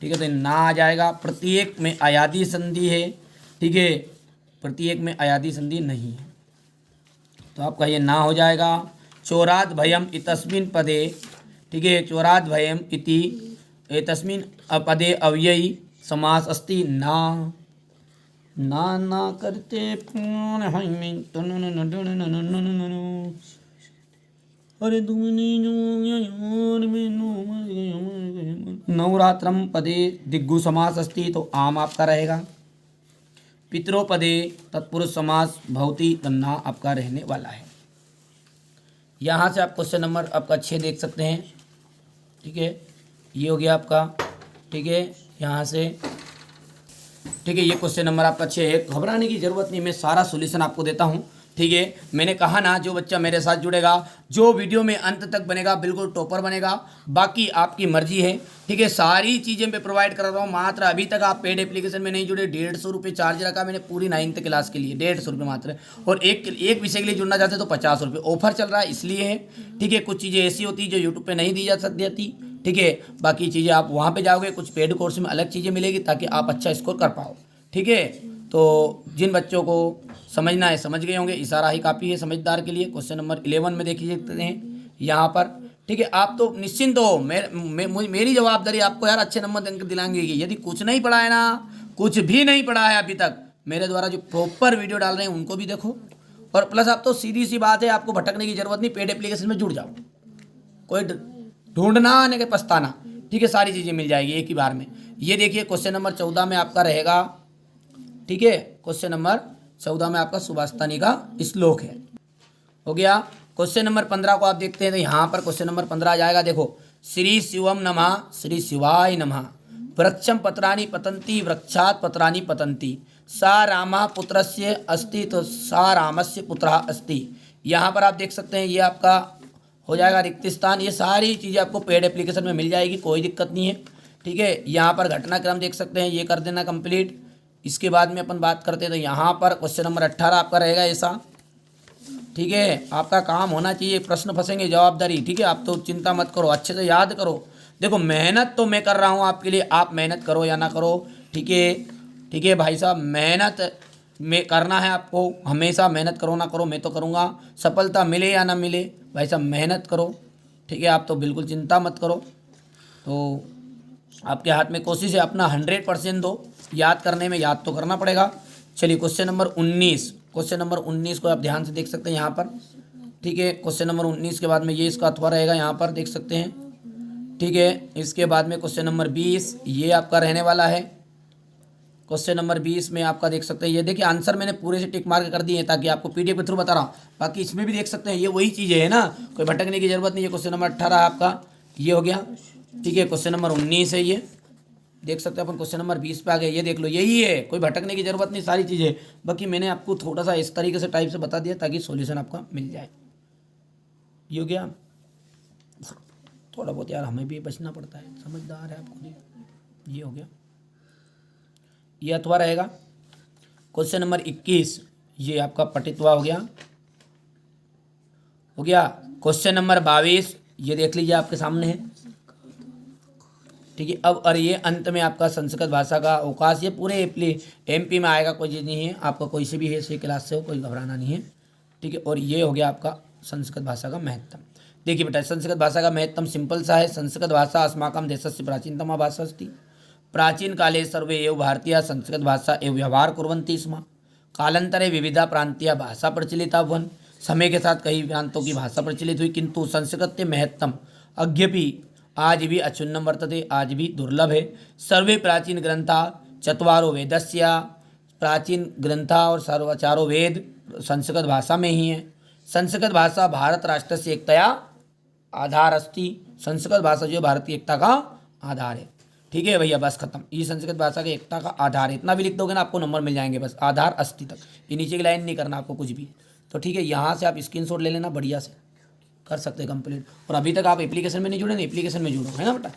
ठीक है, तो ना आ जाएगा। प्रत्येक में अयादी संधि है, ठीक है, प्रत्येक में अयादी संधि नहीं है, तो आपका ये ना हो जाएगा। चोराद भयम इतस्मिन् पदे, ठीक है, चोराद भयम इति एतस्मिन् पदे अव्ययी समास अस्ति ना। ना करते अरे नवरात्रम पदे दिग्गु समास अस्ति, तो आम आपका रहेगा। पितरोपदे तत्पुरुष समास भवति, तो ना आपका रहने वाला है। यहाँ से आप क्वेश्चन नंबर आपका 6 देख सकते हैं, ठीक है, ये हो गया आपका, ठीक है, यहाँ से, ठीक है, ये क्वेश्चन नंबर आपका 6 है। घबराने की ज़रूरत नहीं, मैं सारा सॉल्यूशन आपको देता हूँ, ठीक है। मैंने कहा ना, जो बच्चा मेरे साथ जुड़ेगा, जो वीडियो में अंत तक बनेगा, बिल्कुल टॉपर बनेगा। बाकी आपकी मर्जी है, ठीक है, सारी चीज़ें मैं प्रोवाइड कर रहा हूँ। मात्र अभी तक आप पेड एप्लीकेशन में नहीं जुड़े, 150 रुपये चार्ज रखा मैंने पूरी 9th क्लास के लिए, 150 रुपये मात्र। और एक विषय के लिए जुड़ना चाहते तो 50 रुपये ऑफर चल रहा है, इसलिए है, ठीक है। कुछ चीज़ें ऐसी होती है जो यूट्यूब पर नहीं दी जा सकती, ठीक है। बाकी चीज़ें आप वहाँ पर जाओगे, कुछ पेड कोर्स में अलग चीज़ें मिलेगी, ताकि आप अच्छा स्कोर कर पाओ, ठीक है। तो जिन बच्चों को समझना है समझ गए होंगे, इशारा ही काफ़ी है समझदार के लिए। क्वेश्चन नंबर 11 में देखिए हैं यहाँ पर, ठीक है। आप तो निश्चिंत हो, मेरी जवाबदारी आपको यार अच्छे नंबर दिलाएंगे। यदि कुछ नहीं पढ़ा है ना, कुछ भी नहीं पढ़ा है अभी तक, मेरे द्वारा जो प्रॉपर वीडियो डाल रहे हैं उनको भी देखो, और प्लस आप तो सीधी सी बात है, आपको भटकने की जरूरत नहीं, पेड एप्लीकेशन में जुड़ जाओ, कोई ढूंढना आने के पछताना, ठीक है, सारी चीज़ें मिल जाएगी एक ही बार में। ये देखिए क्वेश्चन नंबर 14 में आपका रहेगा, ठीक है, क्वेश्चन नंबर 14 में आपका सुभाषितानी का श्लोक है, हो गया। क्वेश्चन नंबर 15 को आप देखते हैं, तो यहाँ पर क्वेश्चन नंबर 15 आ जाएगा। देखो, श्री शिवम नमः, श्री शिवाय नमः, वृक्षम पत्राणि पतन्ति, वृक्षात् पत्राणि पतन्ति, सा रामः पुत्रस्य अस्ति, तो सा रामस्य पुत्रः अस्ति। यहाँ पर आप देख सकते हैं, ये आपका हो जाएगा रिक्त स्थान। ये सारी चीज़ें आपको पेड एप्लीकेशन में मिल जाएगी, कोई दिक्कत नहीं है, ठीक है। यहाँ पर घटनाक्रम देख सकते हैं, ये कर देना कंप्लीट। इसके बाद में अपन बात करते हैं, तो यहाँ पर क्वेश्चन नंबर 18 आपका रहेगा ऐसा, ठीक है। आपका काम होना चाहिए, प्रश्न फंसेंगे जवाबदारी, ठीक है। आप तो चिंता मत करो, अच्छे से याद करो। देखो, मेहनत तो मैं कर रहा हूँ आपके लिए, आप मेहनत करो या ना करो, ठीक है, ठीक है भाई साहब, मेहनत में करना है आपको, हमेशा मेहनत करो ना करो, मैं तो करूँगा। सफलता मिले या ना मिले, भाई साहब मेहनत करो, ठीक है। आप तो बिल्कुल चिंता मत करो, तो आपके हाथ में कोशिश है, अपना 100% दो। याद करने में याद तो करना पड़ेगा। चलिए क्वेश्चन नंबर 19, क्वेश्चन नंबर 19 को आप ध्यान से देख सकते हैं यहाँ पर, ठीक है। क्वेश्चन नंबर 19 के बाद में ये इसका अथवा रहेगा, यहाँ पर देख सकते हैं, ठीक है। इसके बाद में क्वेश्चन नंबर 20 ये आपका रहने वाला है। क्वेश्चन नंबर 20 में आपका देख सकते हैं, ये देखिए आंसर मैंने पूरे से टिक मार्क कर दिए हैं, ताकि आपको पीडीएफ के थ्रू बता रहा हूँ। बाकी इसमें भी देख सकते हैं, ये वही चीज़ें है ना, कोई भटकने की जरूरत नहीं है। क्वेश्चन नंबर 18 आपका ये हो गया, ठीक है। क्वेश्चन नंबर 19 है, ये देख सकते हैं अपन। क्वेश्चन नंबर 20 पे आ गए, ये देख लो, यही है, कोई भटकने की जरूरत नहीं, सारी चीज़ें। बाकी मैंने आपको थोड़ा सा इस तरीके से टाइप से बता दिया, ताकि सॉल्यूशन आपका मिल जाए। ये हो गया, थोड़ा बहुत यार हमें भी बचना पड़ता है, समझदार है आपको भी। ये हो गया, ये अथवा रहेगा। क्वेश्चन नंबर 21 ये आपका पठित्वा हो गया, हो गया। क्वेश्चन नंबर 22 ये देख लीजिए आपके सामने है, ठीक है। अब और ये अंत में आपका संस्कृत भाषा का अवकाश, ये पूरे एमपी में आएगा, कोई चीज़ नहीं है, आपका कोई से भी है, सही क्लास से हो, कोई घबराना नहीं है, ठीक है। और ये हो गया आपका संस्कृत भाषा का महत्तम। देखिए बेटा, संस्कृत भाषा का महत्तम सिंपल सा है। संस्कृत भाषा अस्माकं देशस्य प्राचीनतमा भाषा अस्ति। प्राचीन काले सर्वे एव भारतीय संस्कृत भाषा एव व्यवहार कुर्वन्ति स्म। कालांतरे विविधा प्रांतीय भाषा प्रचलिता भवन। समय के साथ कई प्रांतों की भाषा प्रचलित हुई, किंतु संस्कृत महत्तम अद्यपि आज भी अचुन्नम वर्तते, आज भी दुर्लभ है। सर्वे प्राचीन ग्रंथा चत्वारो वेदस्य, प्राचीन ग्रंथा और चारों वेद संस्कृत भाषा में ही है। संस्कृत भाषा भारत राष्ट्र से एकतया आधार अस्ति। संस्कृत भाषा जो भारतीय एकता का आधार है, ठीक है भैया, बस खत्म। ये संस्कृत भाषा की एकता का आधार है, इतना भी लिख दोगे ना आपको नंबर मिल जाएंगे, बस आधार अस्ति तक। ये नीचे की लाइन नहीं करना आपको कुछ भी, तो ठीक है। यहाँ से आप स्क्रीनशॉट ले लेना, बढ़िया से कर सकते हैं कंप्लीट। और अभी तक आप एप्लीकेशन में नहीं जुड़े ना, एप्लीकेशन में जुड़ो, है ना बेटा।